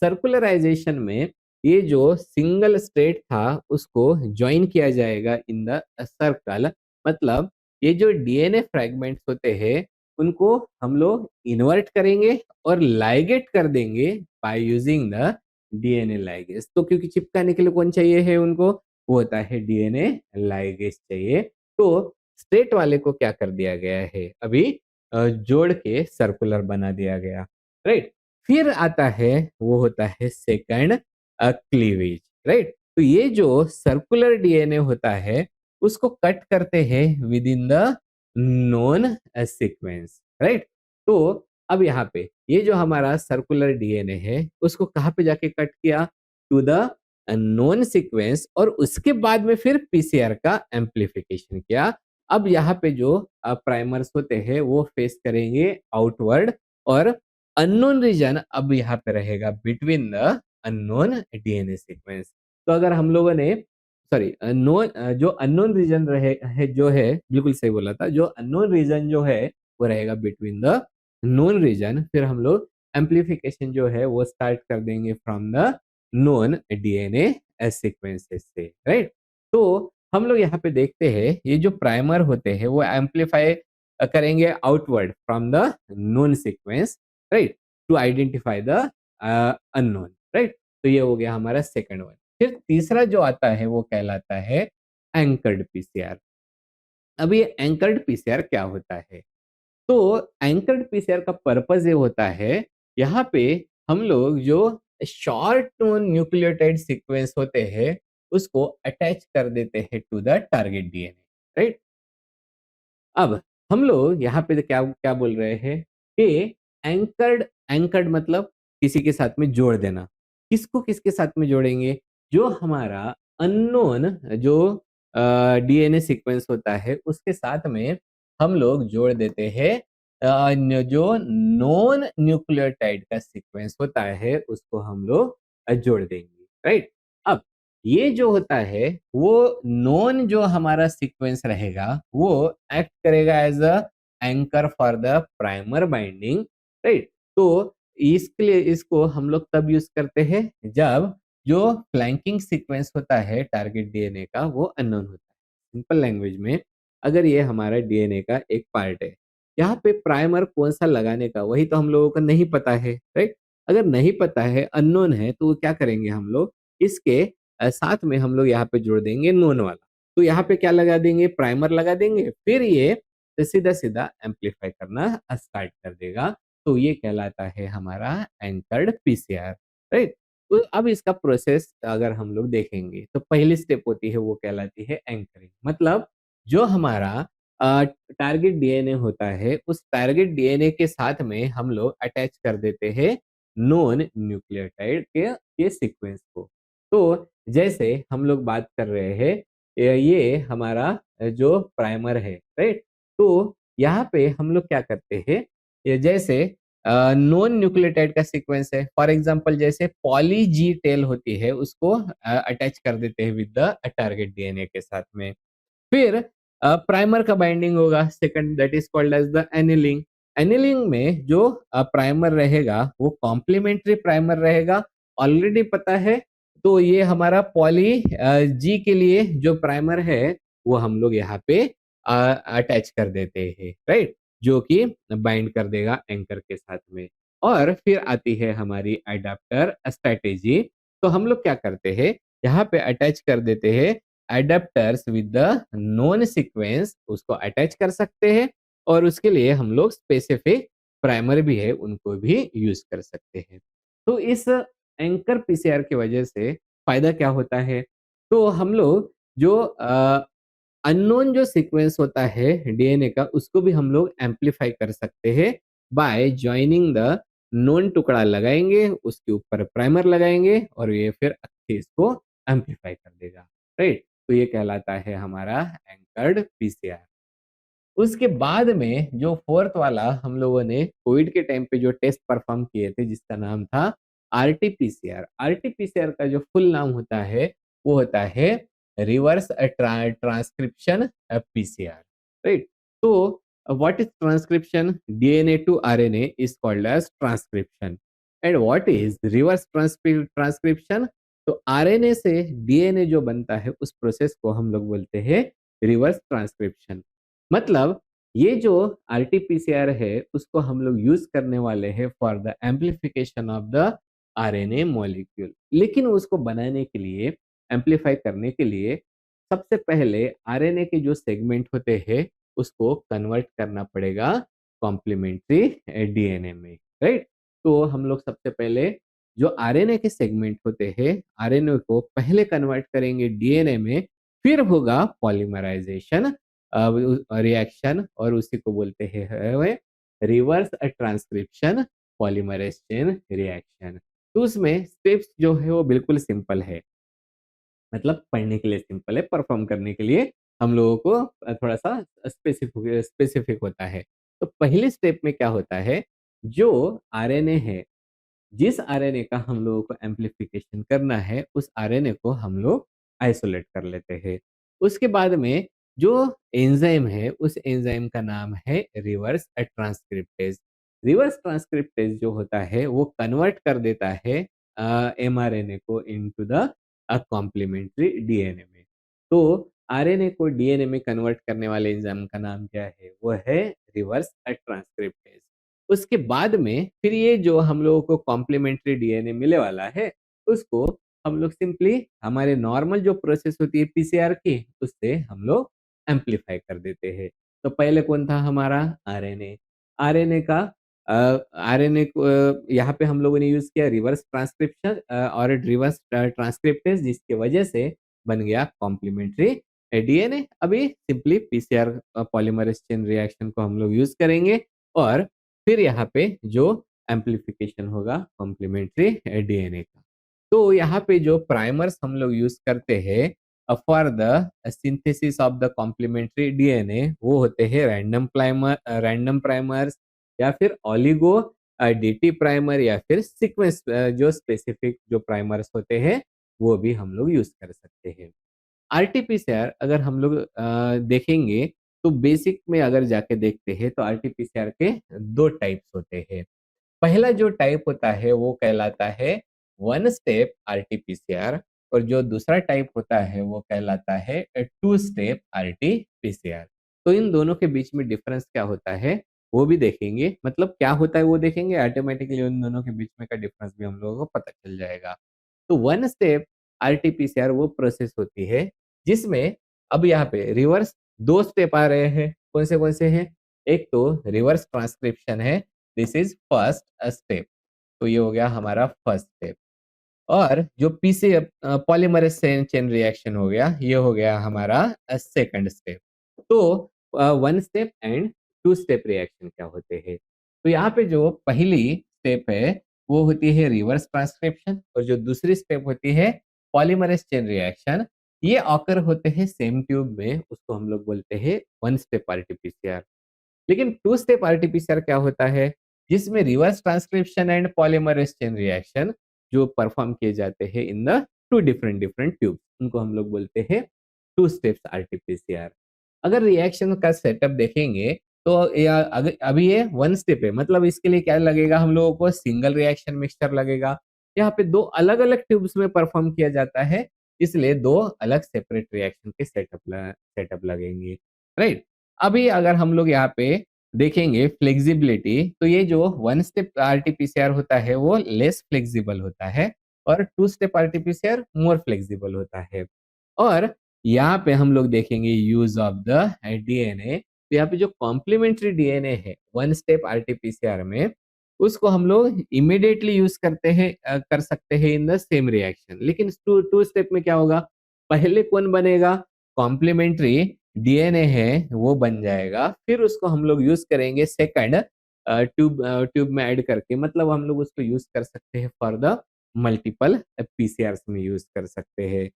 सर्कुलराइजेशन में ये जो सिंगल स्टेट था उसको ज्वाइन किया जाएगा इन द सर्कल। मतलब ये जो डीएनए फ्रैगमेंट्स होते हैं उनको हम लोग इन्वर्ट करेंगे और लाइगेट कर देंगे by using the DNA ligase. तो क्योंकि चिपकाने के लिए कौन चाहिए है उनको, वो होता है डीएनए लाइगेज चाहिए। तो स्ट्रेट वाले को क्या कर दिया गया है, अभी जोड़ के सर्कुलर बना दिया गया, राइट। फिर आता है, वो होता है सेकंड क्लीवेज, राइट। तो ये जो सर्कुलर डीएनए होता है उसको कट करते हैं with in the known sequence, right. तो अब यहाँ पे ये जो हमारा सर्कुलर डीएनए है उसको कहाँ पे जाके कट किया, टू द नोन सीक्वेंस, और उसके बाद में फिर पीसीआर का एम्पलीफिकेशन किया। अब यहाँ पे जो प्राइमर्स होते हैं वो फेस करेंगे आउटवर्ड, और अननोन रीजन अब यहाँ पे रहेगा between the unknown DNA sequence. तो अगर हम लोगों ने सॉरी नोन जो अननोन रीजन रहे है जो है, बिल्कुल सही बोला था, जो अननोन रीजन जो है वो रहेगा बिटवीन द नोन रीजन। फिर हम लोग एम्पलीफिकेशन जो है वो स्टार्ट कर देंगे from the known DNA sequences से, राइट। तो हम लोग यहाँ पे देखते हैं ये जो प्राइमर होते हैं वो एम्पलीफाई करेंगे outward from the known sequence, right, to identify the unknown, right. तो ये हो गया हमारा सेकंड वन। फिर तीसरा जो आता है वो कहलाता है एंकर्ड पीसीआर। अब ये एंकर्ड पीसीआर क्या होता है, तो एंकर्ड पीसीआर का पर्पस ये होता है, यहाँ पे हम लोग जो शॉर्ट नोन न्यूक्लियोटाइड सीक्वेंस होते हैं उसको अटैच कर देते हैं to the target DNA, right? अब हम लोग यहाँ पे क्या क्या बोल रहे हैं कि एंकर्ड एंकर्ड मतलब किसी के साथ में जोड़ देना। किसको किसके साथ में जोड़ेंगे? जो हमारा अननोन जो डीएनए सीक्वेंस होता है उसके साथ में हम लोग जोड़ देते हैं जो नॉन न्यूक्लियोटाइड का सीक्वेंस होता है उसको हम लोग जोड़ देंगे, राइट? अब ये जो होता है वो नॉन जो हमारा सीक्वेंस रहेगा वो एक्ट करेगा as a anchor for the primer binding, right? तो इसके लिए इसको हम लोग तब यूज करते हैं जब जो फ्लैंकिंग सीक्वेंस होता है टारगेट डीएनए का वो अननोन होता है। सिंपल लैंग्वेज में अगर ये हमारा डीएनए का एक पार्ट है, यहाँ पे प्राइमर कौन सा लगाने का वही तो हम लोगों को नहीं पता है, राइट? अगर नहीं पता है, अननोन है, तो क्या करेंगे हम लोग इसके साथ में हम लोग यहाँ पे जोड़ देंगे नोन वाला। तो यहाँ पे क्या लगा देंगे? प्राइमर लगा देंगे, फिर ये सीधा-सीधा एम्प्लीफाई करना स्टार्ट कर देगा। तो ये कहलाता है हमारा एंकर्ड पीसीआर, राइट? तो अब इसका प्रोसेस अगर हम लोग देखेंगे, तो पहली स्टेप होती है वो कहलाती है एंकरिंग। मतलब जो हमारा टारगेट डीएनए होता है, उस टारगेट डीएनए के साथ में हम लोग अटैच कर देते हैं नॉन न्यूक्लियोटाइड के सीक्वेंस को। तो जैसे हम लोग बात कर रहे हैं ये हमारा जो प्राइमर है, राइट? तो यहाँ पे हम लोग क्या करते हैं ये जैसे नॉन न्यूक्लियोटाइड का सीक्वेंस है, फॉर एग्जांपल जैसे पॉली जी टेल होती है उसको अटैच कर देते हैं विद द टारगेट डीएनए के साथ में। फिर प्राइमर का बाइंडिंग होगा second that is called as the annealing. Annealing में जो प्राइमर रहेगा वो कॉम्प्लीमेंट्री प्राइमर रहेगा, ऑलरेडी पता है। तो ये हमारा पॉली जी के लिए जो प्राइमर है वो हम लोग यहाँ पे अटैच कर देते हैं, राइट? जो कि बाइंड कर देगा एंकर के साथ में। और फिर आती है हमारी अडेप्टर स्ट्रेटेजी। तो हम लोग क्या करते हैं, यहाँ पे अटैच कर देते हैं adapters with the known sequence, उसको अटैच कर सकते हैं और उसके लिए हम लोग स्पेसिफिक प्राइमर भी है उनको भी यूज कर सकते हैं। तो इस एंकर पीसीआर की वजह से फायदा क्या होता है? तो हम लोग जो अननोन जो सीक्वेंस होता है डीएनए का उसको भी हम लोग एम्पलीफाई कर सकते हैं बाय जॉइनिंग द नोन टुकड़ा लगाएंगे, उसके ऊपर प्राइमर लगाएंगे और ये फिर अच्छे इसको एम्पलीफाई कर देगा, राइट? तो ये कहलाता है हमारा एंकर्ड पीसीआर। उसके बाद में जो फोर्थ वाला हम लोगों ने कोविड के टाइम पे जो टेस्ट परफॉर्म किए थे जिसका नाम था आरटीपीसीआर। आरटीपीसीआर का जो फुल नाम होता है वो होता है रिवर्स ट्रांसक्रिप्शन पीसीआर, राइट? तो what is transcription? DNA to RNA is called as transcription. And what is reverse transcription? तो आरएनए से डीएनए जो बनता है उस प्रोसेस को हम लोग बोलते हैं रिवर्स ट्रांसक्रिप्शन। मतलब ये जो आरटीपीसीआर है उसको हम लोग यूज करने वाले हैं for the amplification of the RNA molecule. लेकिन उसको बनाने के लिए, एम्प्लीफाई करने के लिए सबसे पहले आरएनए के जो सेगमेंट होते हैं उसको कन्वर्ट करना पड़ेगा कॉम्प्लीमेंट्री डीएनए में, राइट? तो हम लोग सबसे पहले जो आरएनए के सेगमेंट होते हैं आरएनए को पहले कन्वर्ट करेंगे डीएनए में, फिर होगा पॉलीमराइजेशन रिएक्शन और उसी को बोलते हैं reverse transcription polymerase chain reaction. तो उसमें स्टेप्स जो है वो बिल्कुल सिंपल है, मतलब पढ़ने के लिए सिंपल है, परफॉर्म करने के लिए हम लोगों को थोड़ा सा स्पेसिफिक स्पेसिफिक होता है। तो पहले स्टेप में क्या होता है, जो आरएनए है, जिस आरएनए का हम लोगों को एम्प्लीफिकेशन करना है उस आरएनए को हम लोग आइसोलेट कर लेते हैं। उसके बाद में जो एंजाइम है उस एंजाइम का नाम है रिवर्स ट्रांसक्रिप्टेज। रिवर्स ट्रांसक्रिप्टेज जो होता है वो कन्वर्ट कर देता है एमआरएनए को इनटू द कॉम्प्लीमेंट्री डीएनए में। तो आरएनए को डीएनए में कन्वर्ट करने वाले एंजाइम का नाम क्या है? वो है रिवर्स ट्रांसक्रिप्टेज। उसके बाद में फिर ये जो हम लोगों को कॉम्प्लीमेंट्री डीएनए मिले वाला है उसको हम लोग सिंपली हमारे नॉर्मल जो प्रोसेस होती है पीसीआर की उससे हम लोग एम्पलीफाई कर देते हैं। तो पहले कौन था हमारा? आरएनए। आरएनए का आरएनए को यहाँ पे हम लोगों ने यूज किया रिवर्स ट्रांसक्रिप्शन और रिवर्स ट्रांसक्रिप्टेज जिसकी वजह से बन गया कॉम्प्लीमेंट्री डीएनए। अभी simply PCR polymerase chain reaction को हम लोग यूज करेंगे और फिर यहाँ पे जो एम्प्लीफिकेशन होगा कॉम्प्लीमेंट्री डीएनए का। तो यहाँ पे जो प्राइमर्स हम लोग यूज करते हैं for the synthesis of the complementary DNA, वो होते हैं रैंडम प्राइमर्स या फिर ऑलिगो डीटी प्राइमर या फिर सीक्वेंस जो स्पेसिफिक जो प्राइमर्स होते हैं वो भी हम लोग यूज कर सकते हैं। आरटीपीसीआर अगर हम लोग देखेंगे तो बेसिक में अगर जाके देखते हैं तो आरटीपीसीआर के दो टाइप्स होते हैं। पहला जो टाइप होता है वो कहलाता है वन स्टेप आरटीपीसीआर और जो दूसरा टाइप होता है वो कहलाता है टू स्टेप आरटीपीसीआर। तो इन दोनों के बीच में डिफरेंस क्या होता है वो भी देखेंगे, मतलब क्या होता है वो देखेंगे, ऑटोमेटिकली उन दोनों के बीच में का डिफरेंस भी हम लोगों को पता चल जाएगा। तो वन स्टेप आरटीपीसीआर वो प्रोसेस होती है जिसमें अब यहाँ पे रिवर्स दो स्टेप आ रहे हैं। कौन से हैं? एक तो रिवर्स ट्रांसक्रिप्शन है, दिस इज फर्स्ट स्टेप। तो ये हो गया हमारा फर्स्ट स्टेप। और जो पीसी पॉलीमरेज चेन रिएक्शन हो गया, ये हो गया हमारा सेकंड स्टेप। तो one step and two step reaction क्या होते हैं? तो यहाँ पे जो पहली स्टेप है वो होती है रिवर्स ट्रांसक्रिप्शन और जो दूसरी स्टेप होती है पॉलीमरेज चेन रिएक्शन। ये ऑकर होते हैं सेम ट्यूब में, उसको हम लोग बोलते हैं वन स्टेप आरटीपीसीआर। लेकिन टू स्टेप आरटीपीसीआर क्या होता है? जिसमें reverse transcription and polymerase chain reaction जो परफॉर्म किए जाते हैं in the two different different tubes, उनको हम लोग बोलते हैं टू स्टेप्स आरटीपीसीआर। अगर रिएक्शन का सेटअप देखेंगे तो या अगर अभी ये वन स्टेप है, मतलब इसके लिए क्या लगेगा हम लोगों को? सिंगल रिएक्शन मिक्सचर लगेगा। यहाँ पे दो अलग अलग ट्यूब्स में परफॉर्म किया जाता है, इसलिए दो अलग सेपरेट रिएक्शन के सेटअप लगेंगे, राइट। अभी अगर हम लोग यहाँ पे देखेंगे फ्लेक्सिबिलिटी, तो ये जो वन स्टेप आरटीपीसीआर होता है वो लेस फ्लेक्सिबल होता है और two step RTPCR more flexible होता है। और यहाँ पे हम लोग देखेंगे यूज ऑफ द डीएनए। तो यहाँ पे जो कॉम्प्लीमेंट्री डीएनए है वन स्टेप आरटीपीसीआर में, उसको हम लोग इमिडिएटली यूज करते हैं कर सकते हैं इन द सेम रिएक्शन। लेकिन टू टू स्टेप में क्या होगा? पहले कौन बनेगा? कॉम्प्लीमेंट्री डीएनए है वो बन जाएगा, फिर उसको हम लोग यूज करेंगे सेकंड ट्यूब में ऐड करके, मतलब हम लोग उसको यूज कर सकते हैं फॉर द मल्टीपल पीसीआर में यूज कर सकते हैं।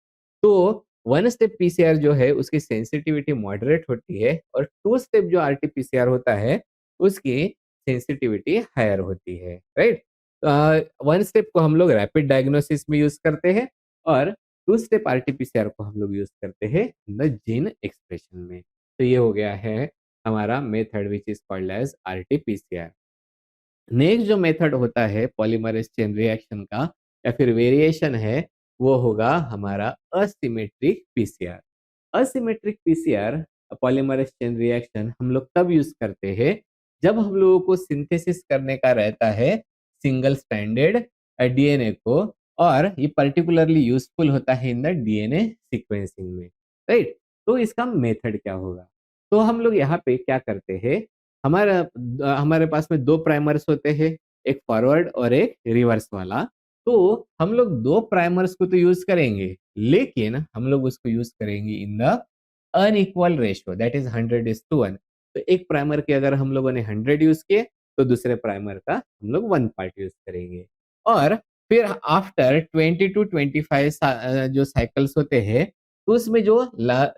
तो वन स्टेप पीसीआर जो है उसकी सेंसिटिविटी मॉडरेट होती है और टू स्टेप जो आरटीपीसीआर होता है उसकी सेंसिटिविटी हायर होती है, राइट। वन स्टेप को हम लोग रैपिड डायग्नोसिस में यूज करते हैं और टू स्टेप आरटीपीसीआर को हम लोग यूज करते हैं द जीन एक्सप्रेशन में। तो ये हो गया है हमारा method which is called as RTPCR. Next जो मेथड होता है पॉलीमरेज चेन रिएक्शन का या फिर वेरिएशन है वो होगा हमारा asymmetric PCR. Asymmetric PCR polymerase chain reaction हम लोग तब यूज करते हैं जब हम लोगों को सिंथेसिस करने का रहता है सिंगल स्ट्रैंडेड डीएनए को, और ये पर्टिकुलरली यूजफुल होता है इन द डीएनए सीक्वेंसिंग में, राइट। तो इसका मेथड क्या होगा? तो हम लोग यहाँ पे क्या करते हैं, हमारे पास में दो प्राइमर्स होते हैं, एक फॉरवर्ड और एक रिवर्स वाला। तो हम लोग दो प्राइमर्स को तो यूज करेंगे, लेकिन हम लोग उसको यूज करेंगे in the unequal ratio, that is 100:1। तो एक प्राइमर के अगर हम लोगों ने 100 यूज किए तो दूसरे प्राइमर का हम लोग 1 पार्ट यूज करेंगे। और फिर आफ्टर 20 to 25 जो साइकिल्स होते हैं, तो उसमें जो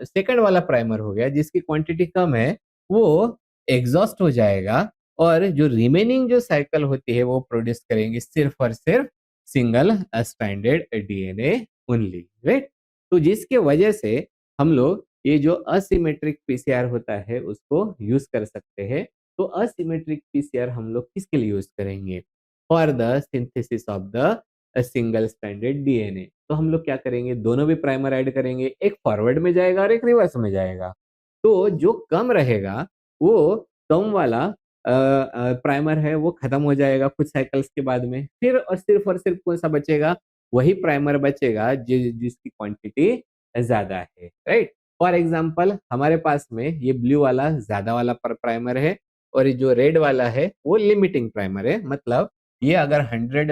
सेकंड वाला प्राइमर हो गया जिसकी क्वांटिटी कम है वो एग्जॉस्ट हो जाएगा और जो रिमेनिंग जो साइकिल होती है वो प्रोड्यूस करेंगे सिर्फ और सिर्फ single stranded DNA only, right. तो जिसके वजह से हम लोग ये जो असिमेट्रिक पीसीआर होता है उसको यूज कर सकते हैं। तो असिमेट्रिक पीसीआर हम लोग किसके लिए यूज करेंगे? For the synthesis of the single stranded DNA. तो हम लोग क्या करेंगे, दोनों भी प्राइमर ऐड करेंगे, एक फॉरवर्ड में जाएगा और एक रिवर्स में जाएगा। तो जो कम रहेगा वो कम वाला प्राइमर है वो खत्म हो जाएगा कुछ साइकिल्स के बाद में, फिर और सिर्फ कौन सा बचेगा? वही प्राइमर बचेगा जिसकी क्वांटिटी ज्यादा है, राइट। फॉर एग्जाम्पल हमारे पास में ये ब्लू वाला ज्यादा वाला प्राइमर है और ये जो रेड वाला है वो लिमिटिंग प्राइमर है। मतलब ये अगर 100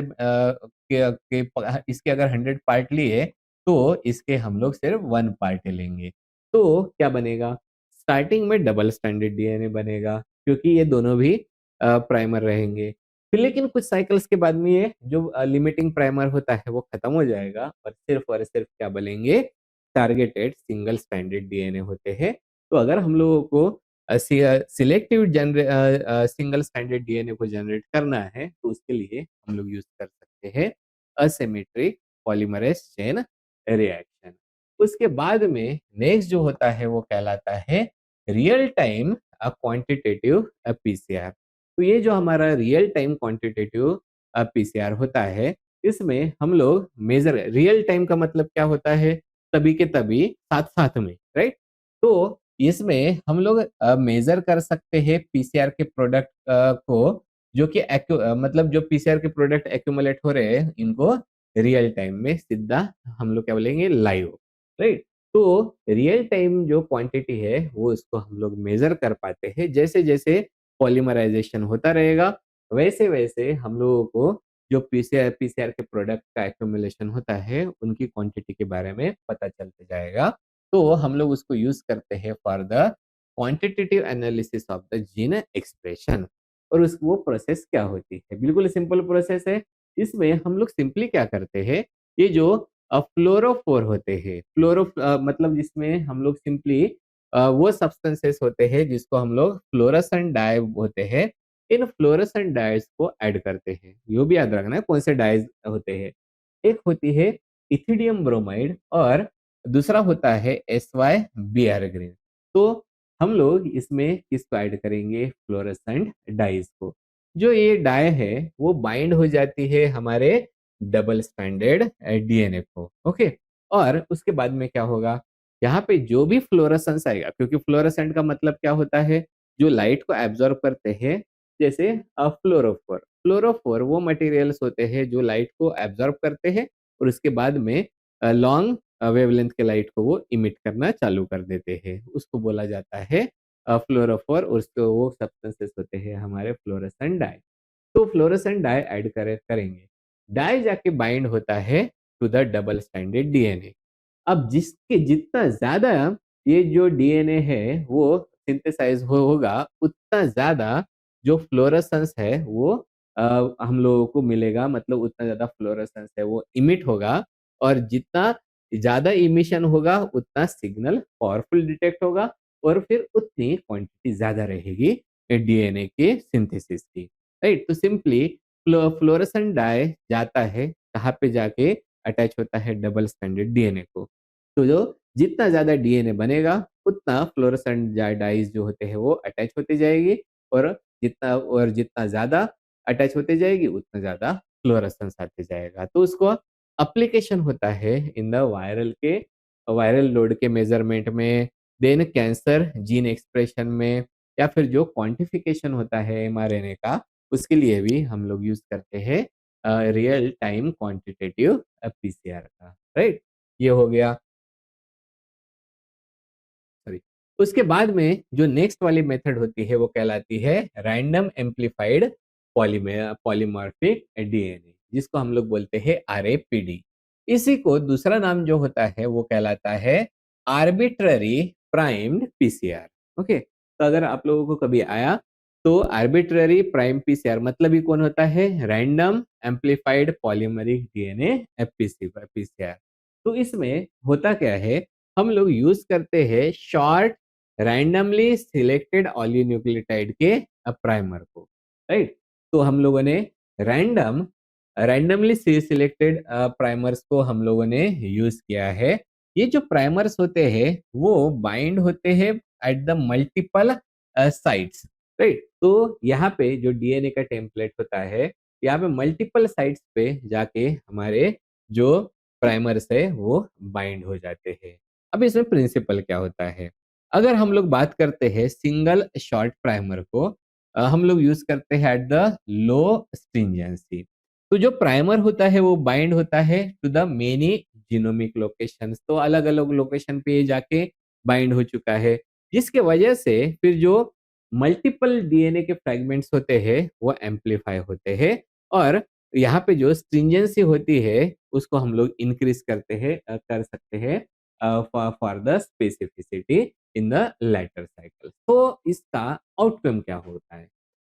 इसके अगर 100 पार्ट लिए तो इसके हम लोग सिर्फ 1 पार्ट लेंगे। तो क्या बनेगा? स्टार्टिंग में डबल स्ट्रैंडेड डीएनए बनेगा क्योंकि ये दोनों भी प्राइमर रहेंगे। फिर लेकिन कुछ साइकिल्स के बाद में ये जो लिमिटिंग प्राइमर होता है वो खत्म हो जाएगा और सिर्फ क्या बनेंगे? टारगेटेड सिंगल स्ट्रैंडेड डीएनए होते हैं। तो अगर हम लोगों को सिलेक्टिव सिंगल स्ट्रैंडेड डीएनए को जनरेट करना है तो उसके लिए हम लोग यूज़ कर सकते हैं असिमेट्रिक पॉलीमरेज़ चेन रिएक्शन। उसके बाद में नेक्स्ट जो होता है वो कहलाता है रियल टाइम क्वांटिटेटिव पीसीआर। तो ये जो हमारा रियल टाइम क्वांटिटेटिव पीसीआर होता है, इसमें हम लोग मेज़र रियल टाइम का मतलब क्या होता है? तभी के तभी, साथ-साथ में, राइट? तो इसमें हम लोग मेज़र कर सकते हैं पीसीआर के प्रोडक्ट को जो कि मतलब जो पीसीआर के प्रोडक्ट एक्यूमुलेट हो रहे हैं, इनको रियल टाइम में सीधा हम लोग क्या बोलेंगे लाइव, राइट? तो रियल टाइम जो क्वांटिटी है, वो इसको हम लोग मेज़र कर पाते हैं। जैसे-जैसे पॉलीमराइज़ेशन होता रहेगा, वैसे-वैसे हम लोगों को जो पीसीआर के प्रोडक्ट का एक्यूमुलेशन होता है, उनकी क्वांटिटी के बारे में पता चलता जाएगा। तो हम लोग उसको यूज़ करते हैं for the quantitative analysis of the gene expression. और उस वो प्रोसेस क्या होती है? बिल्कुल सिंपल प्रोसेस है। इसमें हम लोग सिंपली क्या करते हैं, ये जो फ्लोरोफोर होते हैं, मतलब जिसमें हम लोग सिंपली वो सब्सटेंसेस होते हैं जिसको हम लोग फ्लोरेसेंट डाई होते हैं, इन फ्लोरेसेंट डाइज़ को ऐड करते हैं। ये भी याद रखना है कौन से डाइज़ होते हैं। एक होती है इथिडियम ब्रोमाइड और दूसरा होता है SYBR ग्रीन। तो हम लोग इसमें किसको ऐड करेंगे? फ्लोरेसेंट डाइज़ को। जो ये डाई है वो बाइंड हो जाती है हमारे डबल स्ट्रैंडेड डीएनए को, ओके? और उसके बाद में क्या होगा? यहाँ पे जो भी फ्लोरेसेंस आएगा क्योंकि फ्लोरेसेंट का मतलब क्या होता है? जो लाइट को एब्ज़ॉर्ब करते हैं, जैसे फ्लोरोफोर। फ्लोरोफोर वो मटेरियल्स होते हैं जो लाइट को एब्ज़ॉर्ब करते हैं और उसके बाद में लॉन्ग वेवलेंथ के लाइट को वो इमिट करना चालू कर देते हैं। उसको बोला जाता है फ्लोरोफोर और उसको वो सब्सटेंसेस होते हैं हमारे फ्लोरेसेंट डाई। तो फ्लोरेसेंट डाई ऐड करेंगे। डाई जाके बाइंड होता है to the double stranded DNA. अब जिसके जितना ज़्यादा ये जो डीएनए है वो सिंथेसाइज़ होगा, उतना ज़्यादा जो फ्लोरेसेंस है वो हम लोगों को मिलेगा, मतलब उतना ज़्यादा फ्लोरेसेंस है वो इमिट होगा और जितना ज़्यादा इमिशन होगा उतना सिग्नल पावरफुल डिटेक्ट होगा और फिर उतनी क्वांटिटी ज़्यादा रहेगी डीएनए के सिंथेसिस की, राइट? तो सिंपली फ्लोरेसेंट डाई जाता है, कहाँ पे जाके अटैच होता है डबल स्ट्रैंडेड डीएनए को। तो जो जितना ज़्यादा डीएनए बनेगा, उतना फ्लोरेसेंट डाइज़ जो होते हैं वो अटैच होती जाएगी और जितना ज़्यादा अटैच होते जाएगी, उतना ज़्यादा फ्लोरेसेंस आते जाएगा। तो उसको एप्लीकेशन होता है इन द वायरल लोड के मेज़रमेंट में, देन कैंसर जीन एक्सप्रेशन में या फिर जो क्वांटिफिकेशन होता है एमआरएनए का, उसके लिए भी हम लोग यूज़ करते हैं रियल टाइम क्वांटिटेटिव पीसीआर का, राइट? ये हो गया, सॉरी। उसके बाद में जो नेक्स्ट वाली मेथड होती है वो कहलाती है रैंडम एम्प्लीफाइड पॉलीमॉर्फिक डीएनए, जिसको हम लोग बोलते हैं आरएपीडी। इसी को दूसरा नाम जो होता है वो कहलाता है आर्बिट्ररी प्राइम्ड पीसीआर। ओके, तो अगर आप लोगों को कभी आया तो आर्बिट्ररी प्राइम पीसीआर मतलब ही कौन होता है? Random amplified polymeric DNA PCR. तो इसमें होता क्या है, हम लोग यूज़ करते हैं शॉर्ट रैंडमली सिलेक्टेड ऑलिगोन्यूक्लियोटाइड के प्राइमर को, राइट? तो हम लोगों ने रैंडमली सिलेक्टेड प्राइमर्स को हम लोगों ने यूज़ किया है। ये जो प्राइमर्स होते हैं वो बाइंड होते हैं at the multiple sites, right? तो यहाँ पे जो डीएनए का टेम्पलेट होता है, यहाँ पे मल्टीपल साइट्स पे जाके हमारे जो प्राइमर्स है वो बाइंड हो जाते हैं। अब इसमें प्रिंसिपल क्या होता है? अगर हम लोग बात करते हैं सिंगल शॉर्ट प्राइमर को हम लोग यूज़ करते हैं एट द लो स्ट्रिंजेंसी। तो जो प्राइमर होता है वो बाइंड होता है to the many genomic locations, तो अलग-अलग लोकेशन पे ये जाके बाइंड हो चुका है। जिसके वजह से फिर जो मल्टीपल डीएनए के फ्रैगमेंट्स होते हैं वो एम्प्लीफाई होते हैं और यहाँ पे जो स्ट्रिंजेंसी होती है उसको हम लोग इंक्रीज करते हैं कर सकते हैं for the specificity in the latter cycle. तो इसका आउटकम क्या होता है?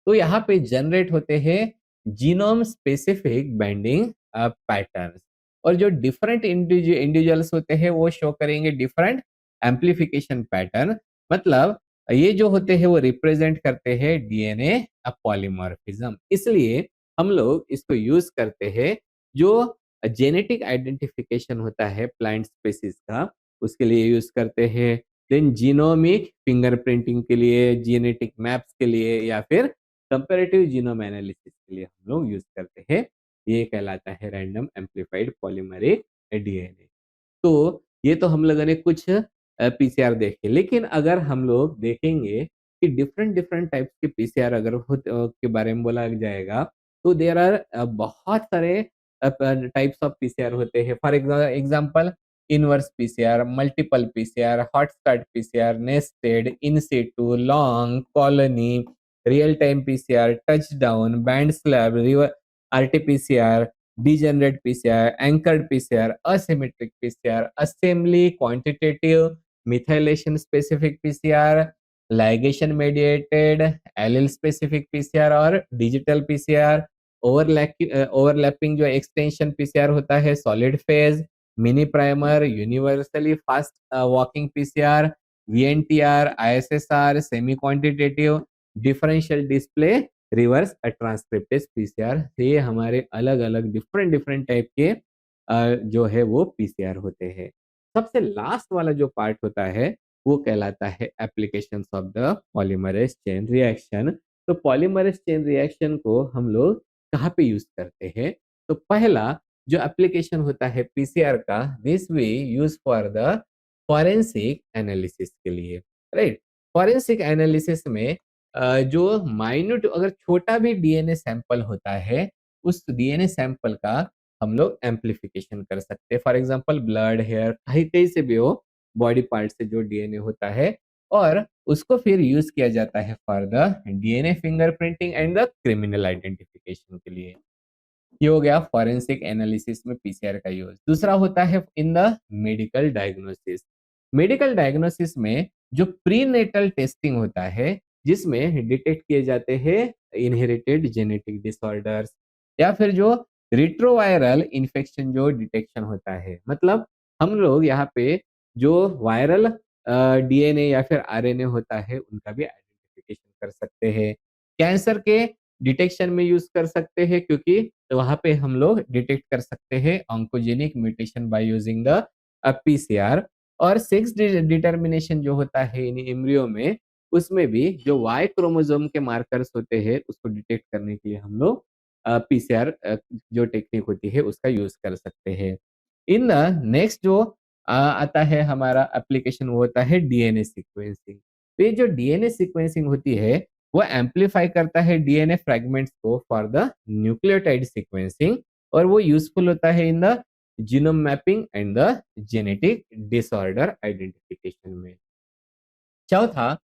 तो यहाँ पे जनरेट होते हैं जीनोम स्पेसिफिक बाइंडिंग पैटर्न्स, और जो डिफरेंट इंडिविजुअल्स होते हैं वो शो करेंगे डिफरेंट एम्प्लीफिकेशन पैटर्न। मतलब ये जो होते हैं वो रिप्रेजेंट करते हैं डीएनए पॉलीमॉर्फिज्म। इसलिए हम लोग इसको यूज करते हैं जो जेनेटिक आइडेंटिफिकेशन होता है प्लांट स्पेसीज का, उसके लिए यूज करते हैं। देन जीनोमिक फिंगरप्रिंटिंग के लिए, जेनेटिक मैप्स के लिए, या फिर कंपैरेटिव जीनोम एनालिसिस के लिए हम लोग यूज करते हैं। ये कहलाता है रैंडम एम्प्लीफाइड पॉलीमरेज डीएनए। तो ये तो हम लोगों ने कुछ पीसीआर देखे, लेकिन अगर हम लोग देखेंगे कि डिफरेंट डिफरेंट टाइप्स के पीसीआर अगर के बारे में बोला जाएगा, तो देर आर बहुत सारे टाइप्स ऑफ पीसीआर होते हैं। For example inverse PCR, multiple PCR, hot start PCR, nested, in situ, long, colony, real time PCR, touchdown, band slab, river, RTPCR, degenerate PCR, anchored PCR, asymmetric PCR, assembly, quantitative, methylation specific PCR, ligation mediated, allele specific PCR और digital PCR, overlapping जो extension PCR होता है, solid phase, mini primer, universally fast walking PCR, VNTR, ISSR, semi quantitative, differential display, reverse transcriptase PCR. ये हमारे अलग अलग different different type के जो है वो पीसीआर होते हैं। सबसे लास्ट वाला जो पार्ट होता है वो कहलाता है applications of the polymerase chain reaction. तो पॉलीमरेज चेन रिएक्शन को हम लोग कहाँ पे यूज करते हैं? तो पहला जो एप्लीकेशन होता है पीसीआर का, this we use for the forensic analysis के लिए, राइट। फॉरेंसिक एनालिसिस में जो माइन्यूट अगर छोटा भी डीएनए सैंपल होता है, उस डीएनए सैंपल का हम लोग एम्प्लीफिकेशन कर सकते हैं। फॉर एग्जांपल ब्लड, हेयर, कहीं कहीं से भी हो, बॉडी पार्ट से जो डीएनए होता है, और उसको फिर यूज किया जाता है for the DNA fingerprinting and the criminal identification के लिए। ये हो गया फॉरेंसिक एनालिसिस में पीसीआर का यूज। दूसरा होता है in the medical diagnosis. Medical diagnosis में जो प्रीनेटल टेस्टिंग होता है, जिसमें डिटेक्ट किए जाते हैं इनहेरिटेड जेनेटिक डिसऑर्डर्स, या फिर जो रिट्रोवायरल इन्फेक्शन जो डिटेक्शन होता है। मतलब हम लोग यहाँ पे जो वायरल डीएनए या फिर आरएनए होता है उनका भी आइडेंटिफिकेशन कर सकते हैं। कैंसर के डिटेक्शन में यूज कर सकते हैं, क्योंकि वहां पे हम लोग डिटेक्ट कर सकते हैं oncogenic mutation by using the PCR. और सेक्स डिटर्मिनेशन जो होता है इन एम्ब्रियो में, उसमें भी जो वाई क्रोमोसोम के मार्कर्स होते हैं उसको डिटेक्ट करने के लिए हम लोग पीसीआर जो टेक्निक होती है उसका यूज कर सकते हैं। इन द नेक्स्ट जो आता है हमारा एप्लीकेशन, वो होता है डीएनए सीक्वेंसिंग। तो ये जो डीएनए सीक्वेंसिंग होती है वो एम्पलीफाई करता है डीएनए फ्रैगमेंट्स को फॉर द न्यूक्लियोटाइड सीक्वेंसिंग, और वो यूजफुल होता है in the genome mapping and the genetic disorder identification में। चौथा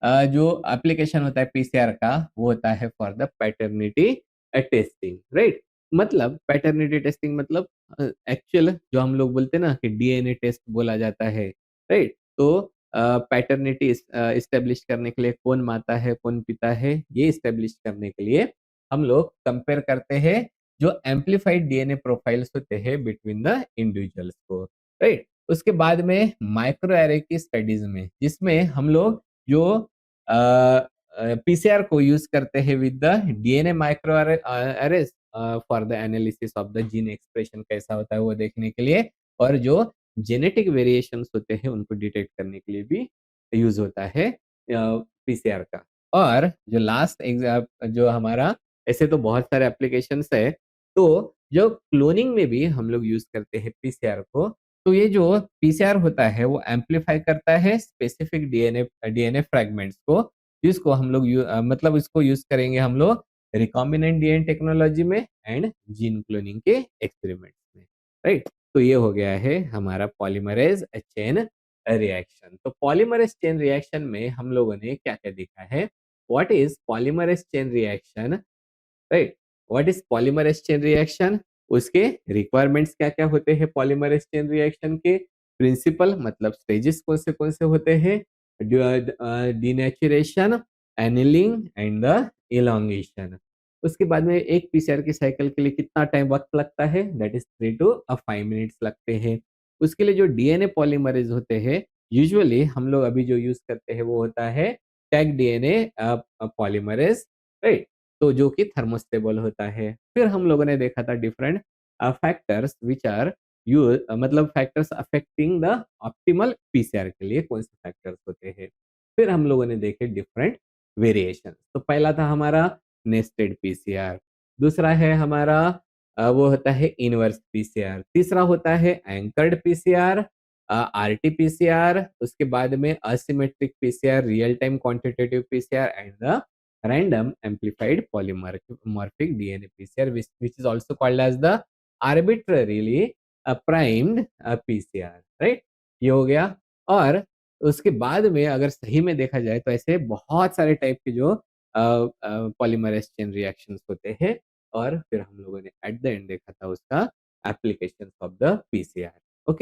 जो एप्लीकेशन होता है पीसीआर का, वो होता है for the paternity testing, right. मतलब पैटर्निटी टेस्टिंग मतलब एक्चुअल जो हम लोग बोलते हैं ना कि डीएनए टेस्ट बोला जाता है, राइट। तो पैटर्निटी इस्टेब्लिश करने के लिए कौन माता है कौन पिता है, ये इस्टेब्लिश करने के लिए हम लोग कंपेयर करते हैं जो एम्पलीफाइड डीएनए प्रोफाइल्स होते हैं बिटवीन द इंडिविजुअल्स को, राइट। उसके बाद में माइक्रो एरे की स्टडीज में, जिसमें हम लोग जो पीसीआर को यूज करते हैं with the DNA micro arrays for the analysis of the gene expression कैसा होता है वो देखने के लिए, और जो जेनेटिक वेरिएशंस होते हैं उनको डिटेक्ट करने के लिए भी यूज होता है पीसीआर का। और जो लास्ट एग्जाम जो हमारा, ऐसे तो बहुत सारे एप्लीकेशंस है, तो जो क्लोनिंग में भी हम लोग यूज करते हैं पीसीआर को। तो ये जो पीसीआर होता है वो एम्पलीफाई करता है स्पेसिफिक डीएनए डीएनए फ्रैगमेंट्स को, जिसको हम लोग मतलब इसको यूज करेंगे हम लोग रिकॉम्बिनेंट डीएनए टेक्नोलॉजी में एंड जीन क्लोनिंग के एक्सपेरिमेंट्स में, राइट। तो ये हो गया है हमारा पॉलीमरेज चेन रिएक्शन। तो पॉलीमरेज चेन रिएक्शन में हम लोगों ने क्या क्या देखा है, what is polymerase chain reaction, right. What is polymerase chain reaction, उसके रिक्वायरमेंट्स क्या-क्या होते हैं पॉलीमरेज चेन रिएक्शन के, प्रिंसिपल मतलब स्टेजेस कौन से होते हैं, denaturation, annealing and the elongation. उसके बाद में एक पीसीआर की साइकिल के लिए कितना टाइम वक़्त लगता है, दैट इज़ 3 टू 5 मिनट्स लगते हैं। उसके लिए जो डीएनए पॉलीमरेज़ होते हैं, यूजुअली हम लोग अभी जो यूज़ करते हैं वो होता है टैग डीएनए पॉलीमरेज़, राइट? तो जो कि थर्मोस्टेबल होता है। फिर हम लोगों ने देखा था डिफरेंट फैक्टर्स व्हिच आर मतलब factors affecting the optimal PCR के लिए कौन से फैक्टर्स होते हैं। फिर हम लोगों ने देखे डिफरेंट वेरिएशंस। तो पहला था हमारा नेस्टेड पीसीआर, दूसरा है हमारा वो होता है इनवर्स पीसीआर, तीसरा होता है एंकर्ड पीसीआर, आरटी पीसीआर, उसके बाद में asymmetric PCR, real time quantitative PCR and the random amplified polymorphic DNA PCR, which is also called as the arbitrarily primed PCR, right? ये हो गया। और उसके बाद में अगर सही में देखा जाए तो ऐसे बहुत सारे टाइप के जो पॉलीमरेज चेन रिएक्शंस होते हैं, और फिर हम लोगों ने एट द एंड देखा था उसका एप्लीकेशन ऑफ द पीसीआर।